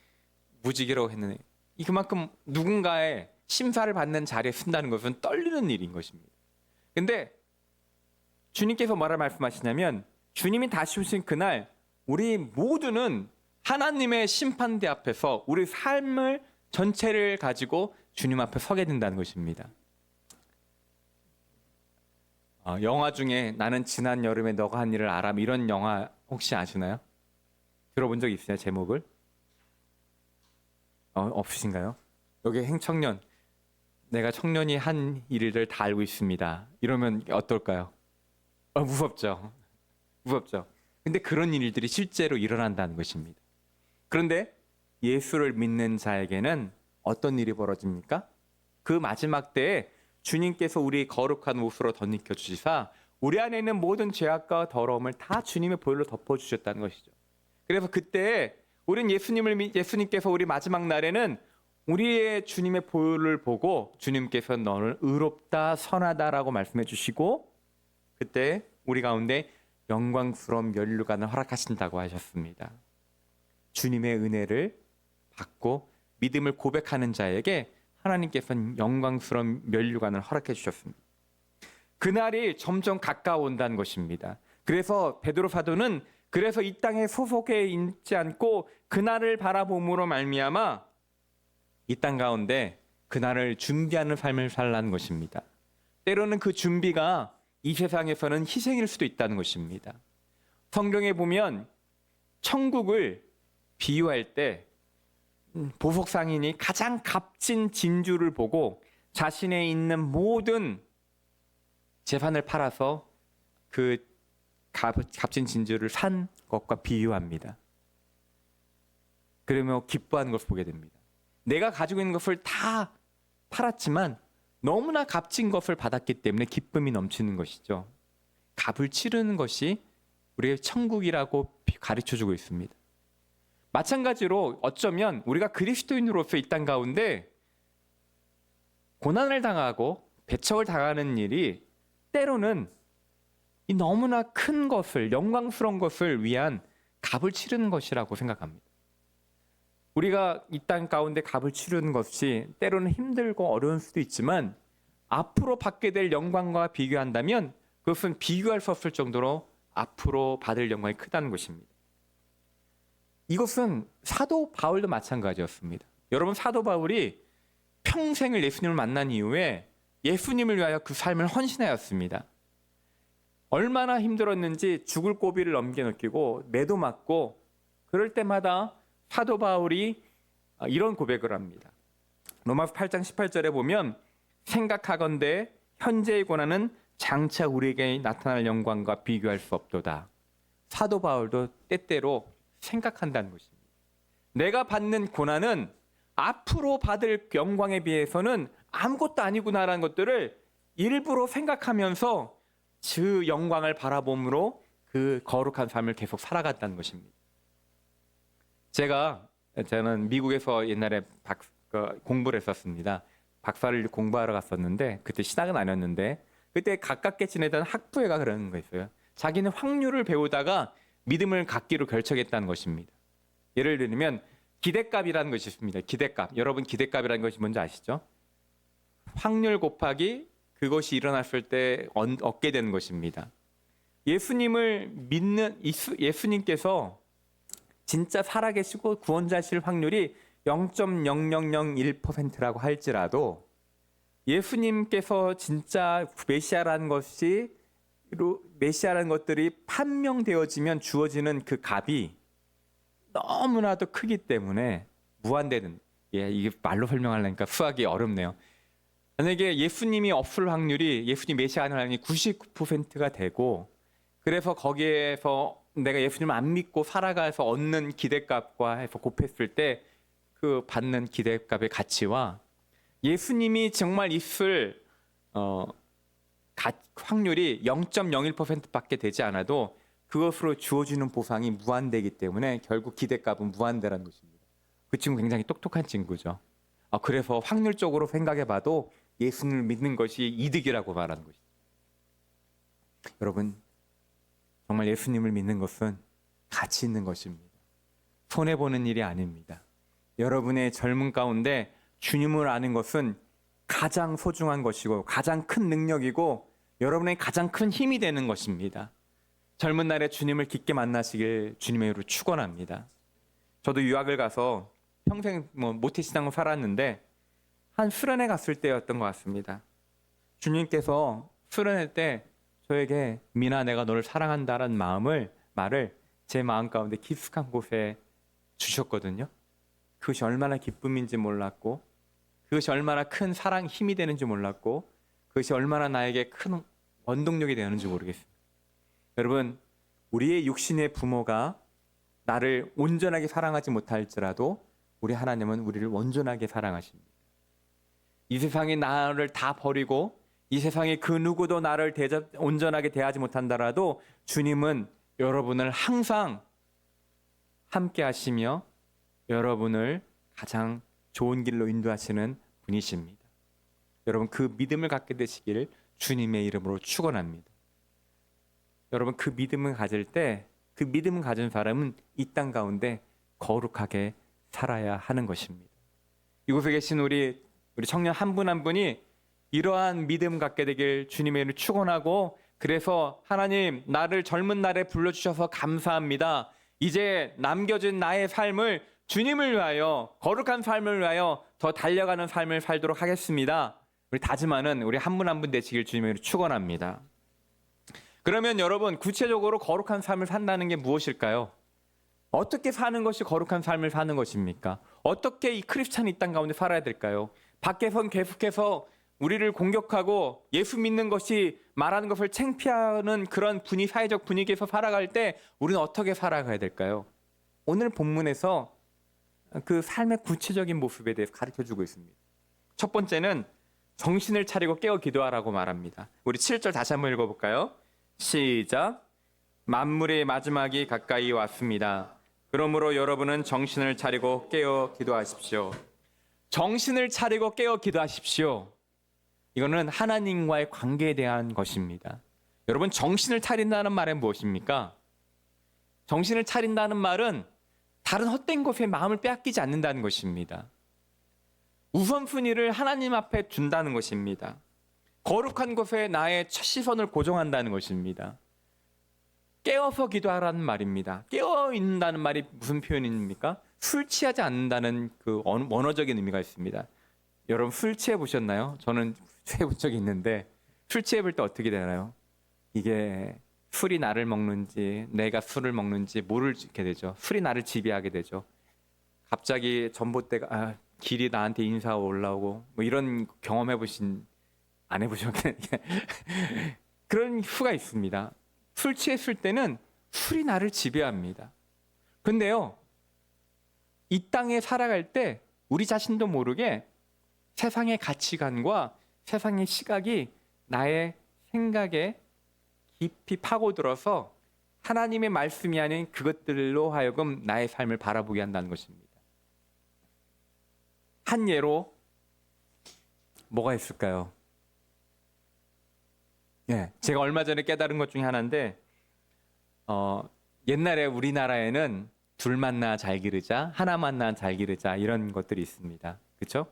S4: 무직이라고 했는데 그만큼 누군가의 심사를 받는 자리에 쓴다는 것은 떨리는 일인 것입니다. 근데 주님께서 뭐라 말씀하시냐면 주님이 다시 오신 그날 우리 모두는 하나님의 심판대 앞에서 우리 삶을 전체를 가지고 주님 앞에 서게 된다는 것입니다. 영화 중에 나는 지난 여름에 너가 한 일을 알아, 이런 영화 혹시 아시나요? 들어본 적 있으세요? 제목을? 없으신가요? 여기 행청년, 내가 청년이 한 일을 다 알고 있습니다. 이러면 어떨까요? 무섭죠. 무섭죠. 근데 그런 일들이 실제로 일어난다는 것입니다. 그런데 예수를 믿는 자에게는 어떤 일이 벌어집니까? 그 마지막 때에 주님께서 우리 거룩한 옷으로 덧입혀 주시사 우리 안에 있는 모든 죄악과 더러움을 다 주님의 보혈로 덮어주셨다는 것이죠. 그래서 그때 우린 예수님께서 우리 마지막 날에는 우리의 주님의 보혈을 보고 주님께서 너를 의롭다 선하다라고 말씀해 주시고 그때 우리 가운데 영광스러운 면류관을 허락하신다고 하셨습니다. 주님의 은혜를 받고 믿음을 고백하는 자에게 하나님께서는 영광스러운 면류관을 허락해 주셨습니다. 그날이 점점 가까워온다는 것입니다. 그래서 베드로 사도는 그래서 이 땅에 소속해 있지 않고 그날을 바라봄으로 말미암아 이 땅 가운데 그날을 준비하는 삶을 살라는 것입니다. 때로는 그 준비가 이 세상에서는 희생일 수도 있다는 것입니다. 성경에 보면 천국을 비유할 때 보석 상인이 가장 값진 진주를 보고 자신의 있는 모든 재산을 팔아서 그 값진 진주를 산 것과 비유합니다. 그러면 기뻐하는 것을 보게 됩니다. 내가 가지고 있는 것을 다 팔았지만 너무나 값진 것을 받았기 때문에 기쁨이 넘치는 것이죠. 값을 치르는 것이 우리의 천국이라고 가르쳐주고 있습니다. 마찬가지로 어쩌면 우리가 그리스도인으로서 이 땅 가운데 고난을 당하고 배척을 당하는 일이 때로는 이 너무나 큰 것을, 영광스러운 것을 위한 값을 치르는 것이라고 생각합니다. 우리가 이 땅 가운데 값을 치르는 것이 때로는 힘들고 어려운 수도 있지만 앞으로 받게 될 영광과 비교한다면 그것은 비교할 수 없을 정도로 앞으로 받을 영광이 크다는 것입니다. 이것은 사도 바울도 마찬가지였습니다. 여러분, 사도 바울이 평생을 예수님을 만난 이후에 예수님을 위하여 그 삶을 헌신하였습니다. 얼마나 힘들었는지 죽을 고비를 넘겨넘기고 매도 맞고 그럴 때마다 사도 바울이 이런 고백을 합니다. 로마서 8장 18절에 보면 생각하건대 현재의 고난은 장차 우리에게 나타날 영광과 비교할 수 없도다. 사도 바울도 때때로 생각한다는 것입니다. 내가 받는 고난은 앞으로 받을 영광에 비해서는 아무것도 아니구나라는 것들을 일부러 생각하면서 그 영광을 바라봄으로 그 거룩한 삶을 계속 살아갔다는 것입니다. 저는 미국에서 옛날에 공부를 했었습니다. 박사를 공부하러 갔었는데 그때 신학은 아니었는데 그때 가깝게 지내던 학부회가 그러는 거였어요. 자기는 확률을 배우다가 믿음을 갖기로 결정했다는 것입니다. 예를 들면 기대값이라는 것이 있습니다. 기대값. 여러분, 기대값이라는 것이 뭔지 아시죠? 확률 곱하기 그것이 일어났을 때 얻게 되는 것입니다. 예수님을 믿는 예수님께서 진짜 살아계시고 구원자실 확률이 0.0001%라고 할지라도 예수님께서 진짜 메시아라는 것들이 판명되어지면 주어지는 그 값이 너무나도 크기 때문에 무한대는, 이게 말로 설명하려니까 수학이 어렵네요. 만약에 예수님이 없을 확률이, 예수님 메시아 아닐 확률이 99%가 되고, 그래서 거기에서 내가 예수님을 안 믿고 살아가서 얻는 기대값과 해서 곱했을 때 그 받는 기대값의 가치와 예수님이 정말 있을 확률이 0.01%밖에 되지 않아도 그것으로 주어지는 보상이 무한대이기 때문에 결국 기대값은 무한대라는 것입니다. 그 친구 굉장히 똑똑한 친구죠. 그래서 확률적으로 생각해봐도 예수님을 믿는 것이 이득이라고 말하는 것이죠. 여러분, 정말 예수님을 믿는 것은 가치 있는 것입니다. 손해보는 일이 아닙니다. 여러분의 젊은 가운데 주님을 아는 것은 가장 소중한 것이고 가장 큰 능력이고 여러분의 가장 큰 힘이 되는 것입니다. 젊은 날에 주님을 깊게 만나시길 주님의 이름으로 축원합니다. 저도 유학을 가서 평생 모태신앙을 살았는데 한 수련회 갔을 때였던 것 같습니다. 주님께서 수련회 때 저에게 미나 내가 너를 사랑한다라는 말을 제 마음 가운데 깊숙한 곳에 주셨거든요. 그것이 얼마나 기쁨인지 몰랐고 그것이 얼마나 큰 사랑 힘이 되는지 몰랐고 그것이 얼마나 나에게 큰 원동력이 되는지 모르겠습니다. 여러분, 우리의 육신의 부모가 나를 온전하게 사랑하지 못할지라도 우리 하나님은 우리를 온전하게 사랑하십니다. 이 세상에 나를 다 버리고 이 세상에 그 누구도 나를 온전하게 대하지 못한다라도 주님은 여러분을 항상 함께 하시며 여러분을 가장 좋은 길로 인도하시는 분이십니다. 여러분, 그 믿음을 갖게 되시기를 주님의 이름으로 축원합니다. 여러분, 그 믿음을 가질 때 그 믿음을 가진 사람은 이 땅 가운데 거룩하게 살아야 하는 것입니다. 이곳에 계신 우리 청년 한 분 한 분이 이러한 믿음 갖게 되길 주님의 이름으로 축원하고 그래서 하나님 나를 젊은 날에 불러주셔서 감사합니다. 이제 남겨진 나의 삶을 주님을 위하여 거룩한 삶을 위하여 더 달려가는 삶을 살도록 하겠습니다. 우리 다짐하는 우리 한 분 한 분 되시길 주님의 이름으로 축원합니다. 그러면 여러분 구체적으로 거룩한 삶을 산다는 게 무엇일까요? 어떻게 사는 것이 거룩한 삶을 사는 것입니까? 어떻게 이 크리스찬이 이 땅 가운데 살아야 될까요? 밖에선 계속해서 우리를 공격하고 예수 믿는 것이 말하는 것을 창피하는 그런 사회적 분위기에서 살아갈 때 우리는 어떻게 살아가야 될까요? 오늘 본문에서 그 삶의 구체적인 모습에 대해서 가르쳐주고 있습니다. 첫 번째는 정신을 차리고 깨어 기도하라고 말합니다. 우리 7절 다시 한번 읽어볼까요? 시작. 만물의 마지막이 가까이 왔습니다. 그러므로 여러분은 정신을 차리고 깨어 기도하십시오. 정신을 차리고 깨어 기도하십시오. 이거는 하나님과의 관계에 대한 것입니다. 여러분, 정신을 차린다는 말은 무엇입니까? 정신을 차린다는 말은 다른 헛된 것에 마음을 빼앗기지 않는다는 것입니다. 우선순위를 하나님 앞에 둔다는 것입니다. 거룩한 것에 나의 첫 시선을 고정한다는 것입니다. 깨어서 기도하라는 말입니다. 깨어 있는다는 말이 무슨 표현입니까? 술 취하지 않는다는 그 원어적인 의미가 있습니다. 여러분 술 취해 보셨나요? 저는 취해 본 적이 있는데 술 취해 볼 때 어떻게 되나요? 이게 술이 나를 먹는지 내가 술을 먹는지 모르게 되죠. 술이 나를 지배하게 되죠. 갑자기 전봇대가 길이 나한테 인사가 올라오고 뭐 이런 경험해 보신 안 해보셨나요? 그런 수가 있습니다. 술 취했을 때는 술이 나를 지배합니다. 근데요, 이 땅에 살아갈 때 우리 자신도 모르게 세상의 가치관과 세상의 시각이 나의 생각에 깊이 파고들어서 하나님의 말씀이 아닌 그것들로 하여금 나의 삶을 바라보게 한다는 것입니다. 한 예로 뭐가 있을까요? 제가 얼마 전에 깨달은 것 중에 하나인데 옛날에 우리나라에는 둘 만나 잘 기르자, 하나 만나 잘 기르자 이런 것들이 있습니다. 그렇죠?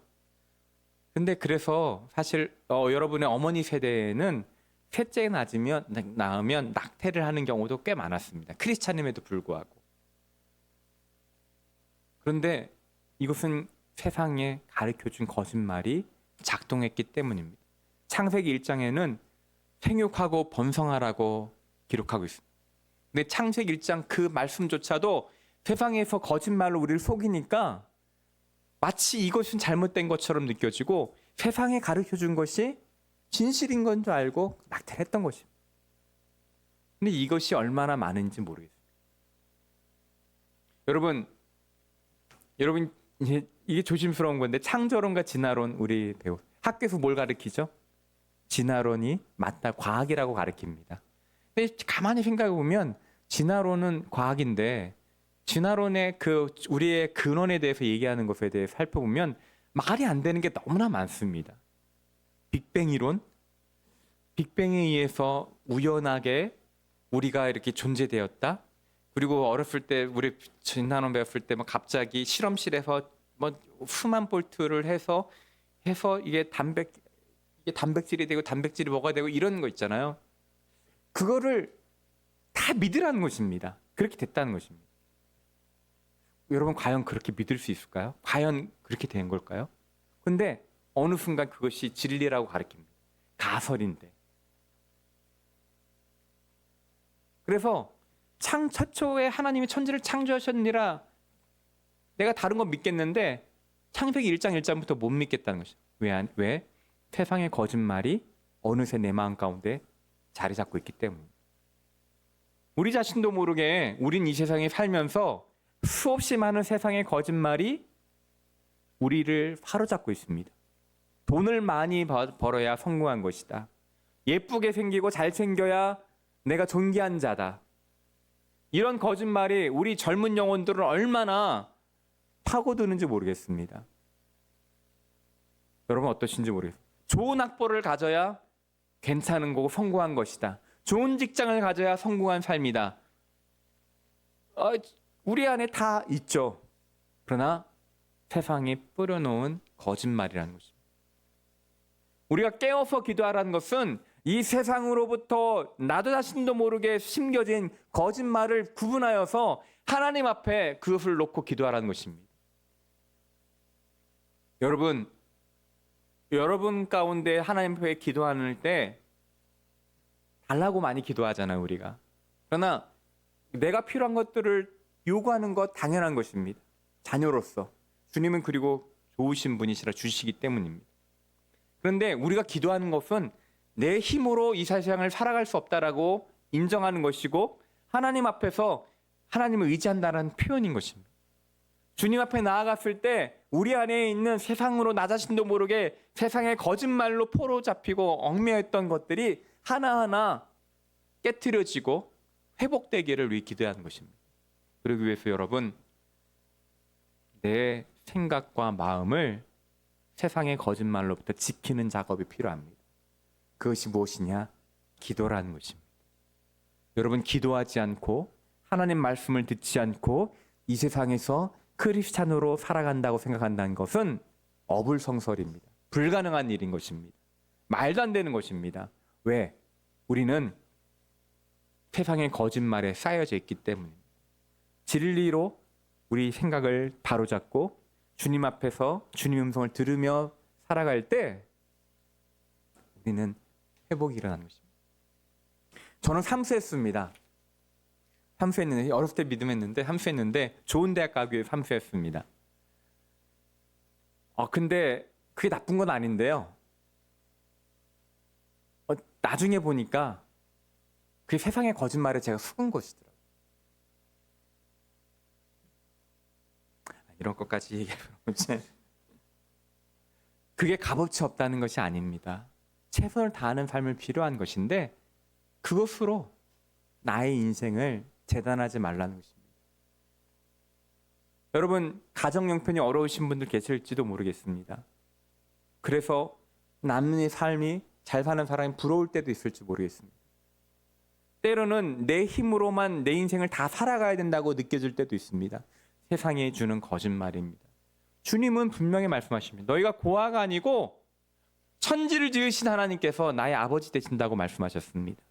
S4: 근데 그래서 사실 여러분의 어머니 세대에는 셋째 낳으면 낙태를 하는 경우도 꽤 많았습니다. 크리스찬임에도 불구하고. 그런데 이것은 세상에 가르쳐준 거짓말이 작동했기 때문입니다. 창세기 1장에는 생육하고 번성하라고 기록하고 있습니다. 근데 창세기 1장 그 말씀조차도 세상에서 거짓말로 우리를 속이니까 마치 이것은 잘못된 것처럼 느껴지고 세상에 가르쳐준 것이 진실인 건 줄 알고 낙태했던 것입니다. 근데 이것이 얼마나 많은지 모르겠습니다. 여러분 이게 조심스러운 건데 창조론과 진화론 우리 배우 학교에서 뭘 가르치죠? 진화론이 맞다, 과학이라고 가르칩니다. 근데 가만히 생각해 보면 진화론은 과학인데 진화론의 그 우리의 근원에 대해서 얘기하는 것에 대해 살펴보면 말이 안 되는 게 너무나 많습니다. 빅뱅 이론, 빅뱅에 의해서 우연하게 우리가 이렇게 존재되었다. 그리고 어렸을 때 우리 진화론 배웠을 때 막 갑자기 실험실에서 뭐 수만 볼트를 해서 이게 단백질이 되고 단백질이 뭐가 되고 이런 거 있잖아요. 그거를 다 믿으라는 것입니다. 그렇게 됐다는 것입니다. 여러분 과연 그렇게 믿을 수 있을까요? 과연 그렇게 된 걸까요? 근데 어느 순간 그것이 진리라고 가르칩니다. 가설인데. 그래서 최초에 하나님이 천지를 창조하셨느니라 내가 다른 건 믿겠는데 창세기 1장 1절부터 못 믿겠다는 것이죠. 왜? 세상의 거짓말이 어느새 내 마음 가운데 자리 잡고 있기 때문입니다. 우리 자신도 모르게 우린 이 세상에 살면서 수없이 많은 세상의 거짓말이 우리를 사로잡고 있습니다. 돈을 많이 벌어야 성공한 것이다. 예쁘게 생기고 잘생겨야 내가 존귀한 자다. 이런 거짓말이 우리 젊은 영혼들을 얼마나 파고드는지 모르겠습니다. 여러분 어떠신지 모르겠어요. 좋은 학벌을 가져야 괜찮은 거고 성공한 것이다. 좋은 직장을 가져야 성공한 삶이다. 우리 안에 다 있죠. 그러나 세상에 뿌려놓은 거짓말이라는 것입니다. 우리가 깨어서 기도하라는 것은 이 세상으로부터 나도 자신도 모르게 심겨진 거짓말을 구분하여서 하나님 앞에 그것을 놓고 기도하라는 것입니다. 여러분 가운데 하나님 앞에 기도하는 때 달라고 많이 기도하잖아요, 우리가. 그러나 내가 필요한 것들을 요구하는 것 당연한 것입니다. 자녀로서. 주님은 그리고 좋으신 분이시라 주시기 때문입니다. 그런데 우리가 기도하는 것은 내 힘으로 이 세상을 살아갈 수 없다라고 인정하는 것이고 하나님 앞에서 하나님을 의지한다는 표현인 것입니다. 주님 앞에 나아갔을 때 우리 안에 있는 세상으로 나 자신도 모르게 세상의 거짓말로 포로 잡히고 얽매였던 것들이 하나하나 깨트려지고 회복되기를 위해 기도하는 것입니다. 그러기 위해서 여러분 내 생각과 마음을 세상의 거짓말로부터 지키는 작업이 필요합니다. 그것이 무엇이냐? 기도라는 것입니다. 여러분 기도하지 않고 하나님 말씀을 듣지 않고 이 세상에서 크리스찬으로 살아간다고 생각한다는 것은 어불성설입니다. 불가능한 일인 것입니다. 말도 안 되는 것입니다. 왜? 우리는 세상의 거짓말에 쌓여져 있기 때문입니다. 진리로 우리 생각을 바로잡고 주님 앞에서 주님 음성을 들으며 살아갈 때 우리는 회복이 일어나는 것입니다. 저는 삼수했습니다. 삼수했는데 어렸을 때 믿음했는데 삼수했는데 좋은 대학 가기 위해 삼수했습니다. 근데 그게 나쁜 건 아닌데요. 나중에 보니까 그 세상의 거짓말에 제가 속은 것이더라고요. 이런 것까지 얘기하면 그게 값어치 없다는 것이 아닙니다. 최선을 다하는 삶을 필요한 것인데 그것으로 나의 인생을 재단하지 말라는 것입니다. 여러분 가정 형편이 어려우신 분들 계실지도 모르겠습니다. 그래서 남의 삶이 잘 사는 사람이 부러울 때도 있을지 모르겠습니다. 때로는 내 힘으로만 내 인생을 다 살아가야 된다고 느껴질 때도 있습니다. 세상에 주는 거짓말입니다. 주님은 분명히 말씀하십니다. 너희가 고아가 아니고 천지를 지으신 하나님께서 나의 아버지 되신다고 말씀하셨습니다.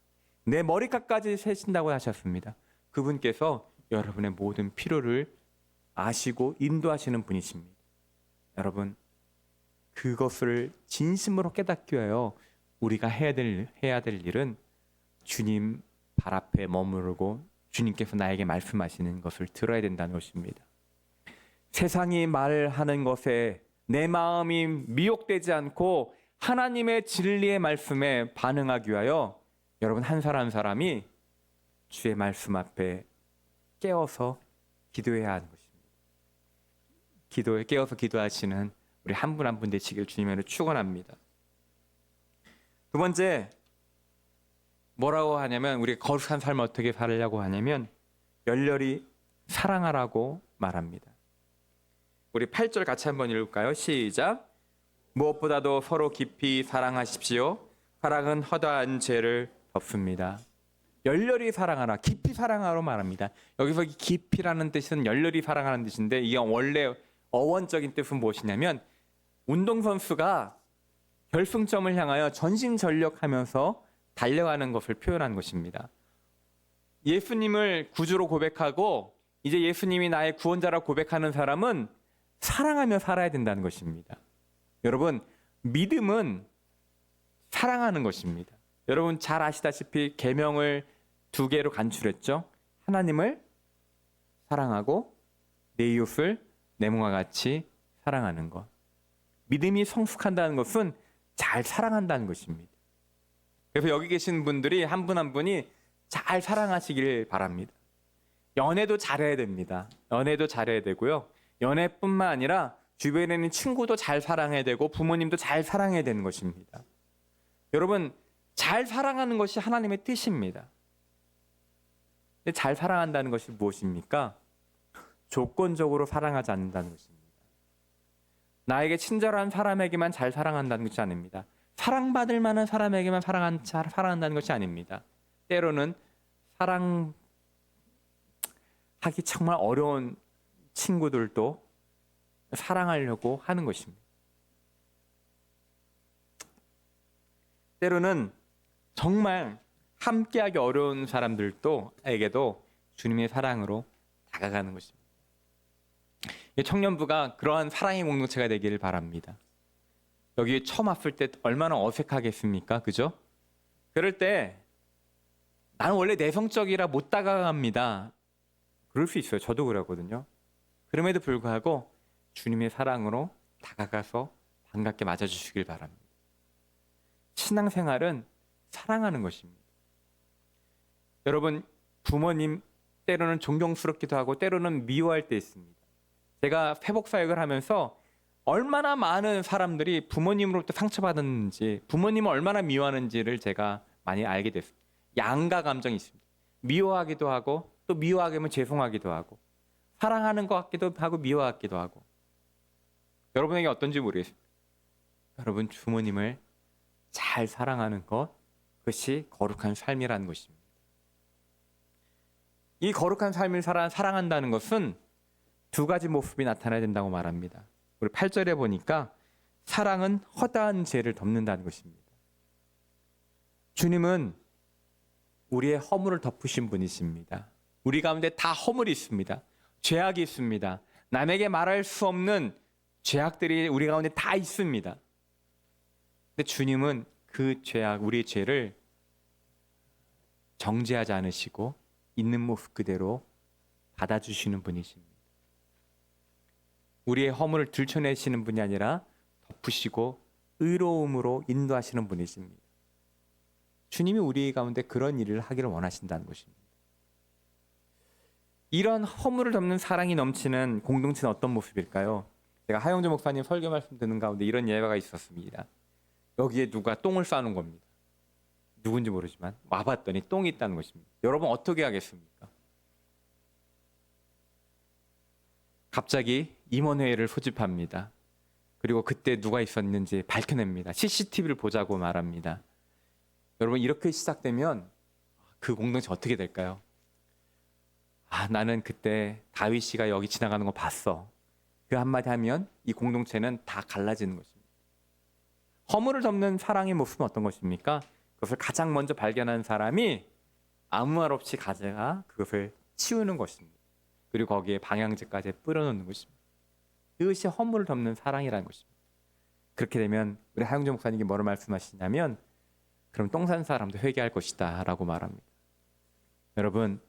S4: 내 머리카락까지 세신다고 하셨습니다. 그분께서 여러분의 모든 필요를 아시고 인도하시는 분이십니다. 여러분 그것을 진심으로 깨닫기 위하여 우리가 해야 될 일은 주님 발 앞에 머무르고 주님께서 나에게 말씀하시는 것을 들어야 된다는 것입니다. 세상이 말하는 것에 내 마음이 미혹되지 않고 하나님의 진리의 말씀에 반응하기 위하여 여러분 한 사람 한 사람이 주의 말씀 앞에 깨어서 기도해야 하는 것입니다. 기도에 깨어서 기도하시는 우리 한 분 한 분 되시길 주님으로 축원합니다. 두 번째 뭐라고 하냐면 우리 거룩한 삶을 어떻게 살려고 하냐면 열렬히 사랑하라고 말합니다. 우리 8절 같이 한번 읽을까요? 시작. 무엇보다도 서로 깊이 사랑하십시오. 사랑은 허다한 죄를 덮습니다. 열렬히 사랑하라, 깊이 사랑하라고 말합니다. 여기서 깊이라는 뜻은 열렬히 사랑하는 뜻인데 이게 원래 어원적인 뜻은 무엇이냐면 운동선수가 결승점을 향하여 전심전력하면서 달려가는 것을 표현하는 것입니다. 예수님을 구주로 고백하고 이제 예수님이 나의 구원자라고 고백하는 사람은 사랑하며 살아야 된다는 것입니다. 여러분, 믿음은 사랑하는 것입니다. 여러분 잘 아시다시피 계명을 2개로 간추렸죠. 하나님을 사랑하고 내 이웃을 내 몸과 같이 사랑하는 것. 믿음이 성숙한다는 것은 잘 사랑한다는 것입니다. 그래서 여기 계신 분들이 한 분 한 분이 잘 사랑하시길 바랍니다. 연애도 잘해야 됩니다. 연애도 잘해야 되고요. 연애뿐만 아니라 주변에 있는 친구도 잘 사랑해야 되고 부모님도 잘 사랑해야 되는 것입니다. 여러분 잘 사랑하는 것이 하나님의 뜻입니다. 근데 잘 사랑한다는 것이 무엇입니까? 조건적으로 사랑하지 않는다는 것입니다. 나에게 친절한 사람에게만 잘 사랑한다는 것이 아닙니다. 사랑받을 만한 사람에게만 사랑한다는 것이 아닙니다. 때로는 사랑하기 정말 어려운 친구들도 사랑하려고 하는 것입니다. 때로는 정말 함께하기 어려운 사람들에게도 주님의 사랑으로 다가가는 것입니다. 청년부가 그러한 사랑의 공동체가 되기를 바랍니다. 여기 처음 왔을 때 얼마나 어색하겠습니까? 그죠? 그럴 때 나는 원래 내성적이라 못 다가갑니다. 그럴 수 있어요. 저도 그러거든요. 그럼에도 불구하고 주님의 사랑으로 다가가서 반갑게 맞아주시길 바랍니다. 신앙생활은 사랑하는 것입니다. 여러분 부모님 때로는 존경스럽기도 하고 때로는 미워할 때 있습니다. 제가 회복사역을 하면서 얼마나 많은 사람들이 부모님으로부터 상처받았는지 부모님을 얼마나 미워하는지를 제가 많이 알게 됐습니다. 양가 감정이 있습니다. 미워하기도 하고 또 미워하게 하면 죄송하기도 하고 사랑하는 것 같기도 하고 미워 같기도 하고 여러분에게 어떤지 모르겠습니다. 여러분 부모님을 잘 사랑하는 것 그것이 거룩한 삶이라는 것입니다. 이 거룩한 삶을 사랑한다는 것은 2가지 모습이 나타나야 된다고 말합니다. 우리 8절에 보니까 사랑은 허다한 죄를 덮는다는 것입니다. 주님은 우리의 허물을 덮으신 분이십니다. 우리 가운데 다 허물이 있습니다. 죄악이 있습니다. 남에게 말할 수 없는 죄악들이 우리 가운데 다 있습니다. 근데 주님은 그 죄악, 우리의 죄를 정죄하지 않으시고 있는 모습 그대로 받아주시는 분이십니다. 우리의 허물을 들춰내시는 분이 아니라 덮으시고 의로움으로 인도하시는 분이십니다. 주님이 우리 가운데 그런 일을 하기를 원하신다는 것입니다. 이런 허물을 덮는 사랑이 넘치는 공동체는 어떤 모습일까요? 제가 하영조 목사님 설교 말씀 듣는 가운데 이런 예화가 있었습니다. 여기에 누가 똥을 싸는 겁니다. 누군지 모르지만 와봤더니 똥이 있다는 것입니다. 여러분 어떻게 하겠습니까? 갑자기 임원회의를 소집합니다. 그리고 그때 누가 있었는지 밝혀냅니다. CCTV를 보자고 말합니다. 여러분 이렇게 시작되면 그 공동체 어떻게 될까요? 나는 그때 다윗이가 여기 지나가는 거 봤어. 그 한마디 하면 이 공동체는 다 갈라지는 것입니다. 허물을 덮는 사랑의 모습은 어떤 것입니까? 그것을 가장 먼저 발견한 사람이 아무 말 없이 가져가 그것을 치우는 것입니다. 그리고 거기에 방향제까지 뿌려놓는 것입니다. 이것이 허물을 덮는 사랑이라는 것입니다. 그렇게 되면 우리 하영조 목사님이 뭐를 말씀하시냐면 그럼 똥 싼 사람도 회개할 것이다 라고 말합니다. 여러분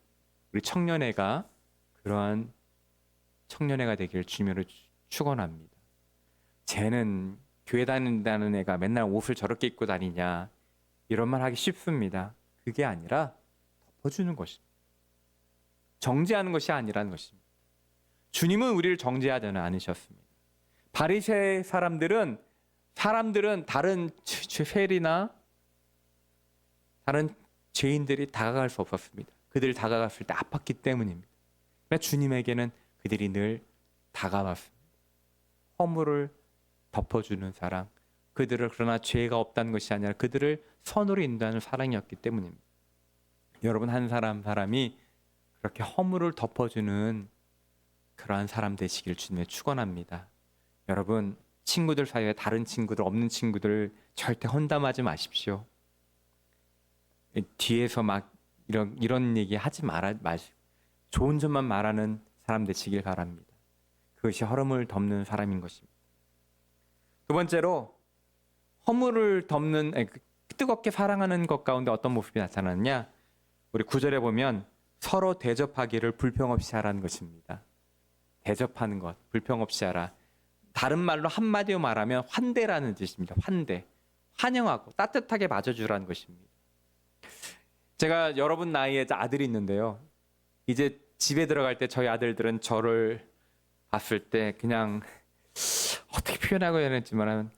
S4: 우리 청년회가 그러한 청년회가 되기를 주님으로 축원합니다. 쟤는 교회 다닌다는 애가 맨날 옷을 저렇게 입고 다니냐 이런 말 하기 쉽습니다. 그게 아니라 덮어주는 것입니다. 정죄하는 것이 아니라는 것입니다. 주님은 우리를 정죄하지 않으셨습니다. 바리새 사람들은 다른 세리나 다른 죄인들이 다가갈 수 없었습니다. 그들이 다가갔을 때 아팠기 때문입니다. 그러나 주님에게는 그들이 늘 다가왔습니다. 허물을 덮어주는 사랑, 그들을 그러나 죄가 없다는 것이 아니라 그들을 선으로 인도하는 사랑이었기 때문입니다. 여러분 한 사람이 그렇게 허물을 덮어주는 그러한 사람 되시길 주님의 축원합니다. 여러분 친구들 사이에 다른 친구들 없는 친구들 절대 험담하지 마십시오. 뒤에서 막 이런 얘기 하지 마시고 좋은 점만 말하는 사람 되시길 바랍니다. 그것이 허물을 덮는 사람인 것입니다. 두 번째로 허물을 덮는 뜨겁게 사랑하는 것 가운데 어떤 모습이 나타나느냐? 우리 9절에 보면 서로 대접하기를 불평 없이 하라는 것입니다. 대접하는 것, 불평 없이 하라. 다른 말로 한마디로 말하면 환대라는 뜻입니다. 환대, 환영하고 따뜻하게 맞아주라는 것입니다. 제가 여러분 나이에 아들이 있는데요. 이제 집에 들어갈 때 저희 아들들은 저를 봤을 때 그냥 어떻게 표현하고 해야 될지만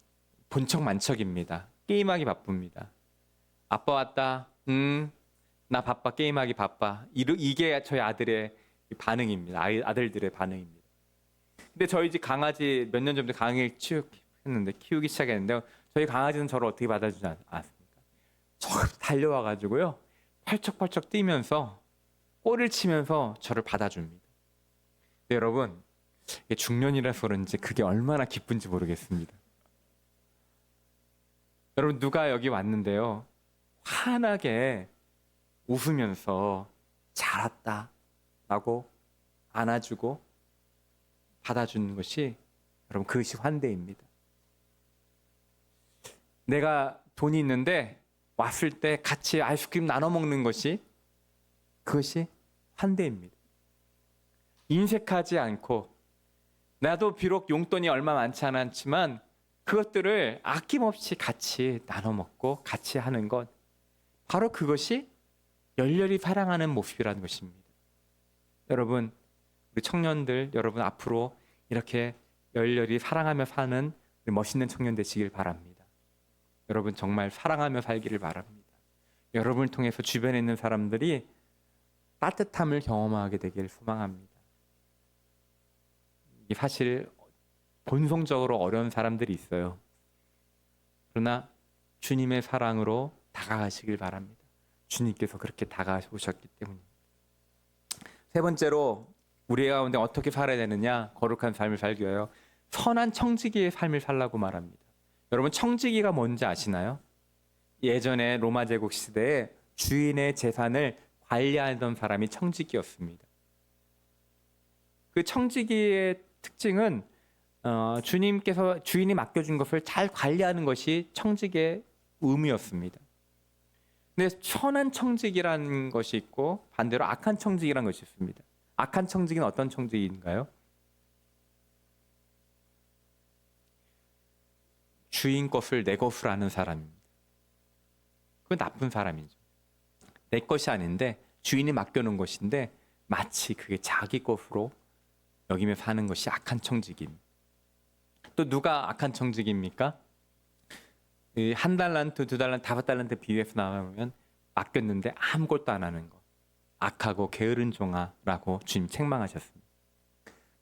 S4: 본척 만척입니다. 게임하기 바쁩니다. 아빠 왔다. 나 바빠. 게임하기 바빠. 이게 저희 아들의 반응입니다. 아들들의 반응입니다. 근데 저희 집 강아지 몇 년 전부터 강아지를 키우기 시작했는데 저희 강아지는 저를 어떻게 받아주지 않습니까? 저 달려와가지고요. 펄쩍펄쩍 뛰면서 꼬리를 치면서 저를 받아줍니다. 근데 여러분 중년이라서 그런지 그게 얼마나 기쁜지 모르겠습니다. 여러분 누가 여기 왔는데요. 환하게 웃으면서 잘 왔다 라고 안아주고 받아주는 것이 여러분 그것이 환대입니다. 내가 돈이 있는데 왔을 때 같이 아이스크림 나눠 먹는 것이 그것이 환대입니다. 인색하지 않고 나도 비록 용돈이 얼마 많지 않지만 그것들을 아낌없이 같이 나눠 먹고 같이 하는 것 바로 그것이 열렬히 사랑하는 모습이라는 것입니다. 여러분 우리 청년들 여러분 앞으로 이렇게 열렬히 사랑하며 사는 멋있는 청년 되시길 바랍니다. 여러분 정말 사랑하며 살기를 바랍니다. 여러분을 통해서 주변에 있는 사람들이 따뜻함을 경험하게 되길 소망합니다. 이게 사실 본성적으로 어려운 사람들이 있어요. 그러나 주님의 사랑으로 다가가시길 바랍니다. 주님께서 그렇게 다가오셨기 때문입니다. 세 번째로 우리 가운데 어떻게 살아야 되느냐? 거룩한 삶을 살기 위하여 선한 청지기의 삶을 살라고 말합니다. 여러분 청지기가 뭔지 아시나요? 예전에 로마 제국 시대에 주인의 재산을 관리하던 사람이 청지기였습니다. 그 청지기의 특징은 주인이 맡겨준 것을 잘 관리하는 것이 청지기의 의무였습니다. 근데 선한 청지기라는 것이 있고 반대로 악한 청지기라는 것이 있습니다. 악한 청지기는 어떤 청지기인가요? 주인 것을 내 것으로 하는 사람입니다. 그건 나쁜 사람이죠. 내 것이 아닌데 주인이 맡겨놓은 것인데 마치 그게 자기 것으로 여기며 사는 것이 악한 청지기입니다. 또 누가 악한 청지기입니까? 한 달란트, 두 달란트, 5달란트 비유해서 나가면 맡겼는데 아무것도 안 하는 것. 악하고 게으른 종아라고 주님 책망하셨습니다.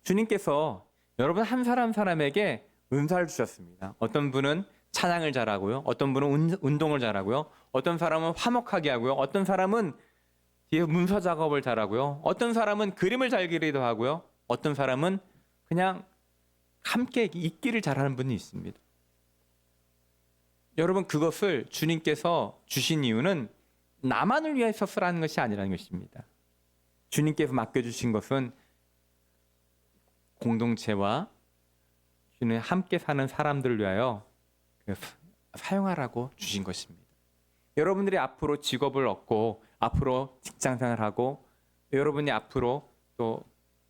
S4: 주님께서 여러분 한 사람에게 은사를 주셨습니다. 어떤 분은 찬양을 잘하고요. 어떤 분은 운동을 잘하고요. 어떤 사람은 화목하게 하고요. 어떤 사람은 뒤에 문서 작업을 잘하고요. 어떤 사람은 그림을 잘 그리기도 하고요. 어떤 사람은 그냥 함께 읽기를 잘하는 분이 있습니다. 여러분 그것을 주님께서 주신 이유는 나만을 위해서 쓰라는 것이 아니라는 것입니다. 주님께서 맡겨주신 것은 공동체와 주님 함께 사는 사람들을 위하여 사용하라고 주신 것입니다. 여러분들이 앞으로 직업을 얻고 앞으로 직장생활하고 여러분이 앞으로 또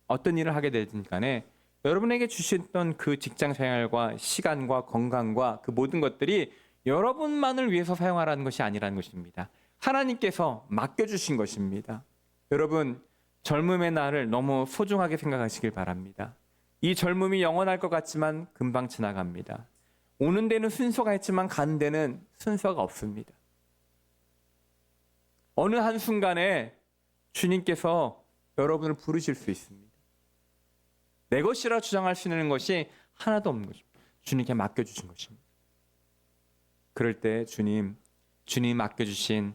S4: 어떤 일을 하게 되든 간에 여러분에게 주셨던 그 직장 생활과 시간과 건강과 그 모든 것들이 여러분만을 위해서 사용하라는 것이 아니라는 것입니다. 하나님께서 맡겨주신 것입니다. 여러분, 젊음의 날을 너무 소중하게 생각하시길 바랍니다. 이 젊음이 영원할 것 같지만 금방 지나갑니다. 오는 데는 순서가 있지만 가는 데는 순서가 없습니다. 어느 한순간에 주님께서 여러분을 부르실 수 있습니다. 내 것이라 주장할 수 있는 것이 하나도 없는 것입니다. 주님께 맡겨주신 것입니다. 그럴 때 주님이 맡겨주신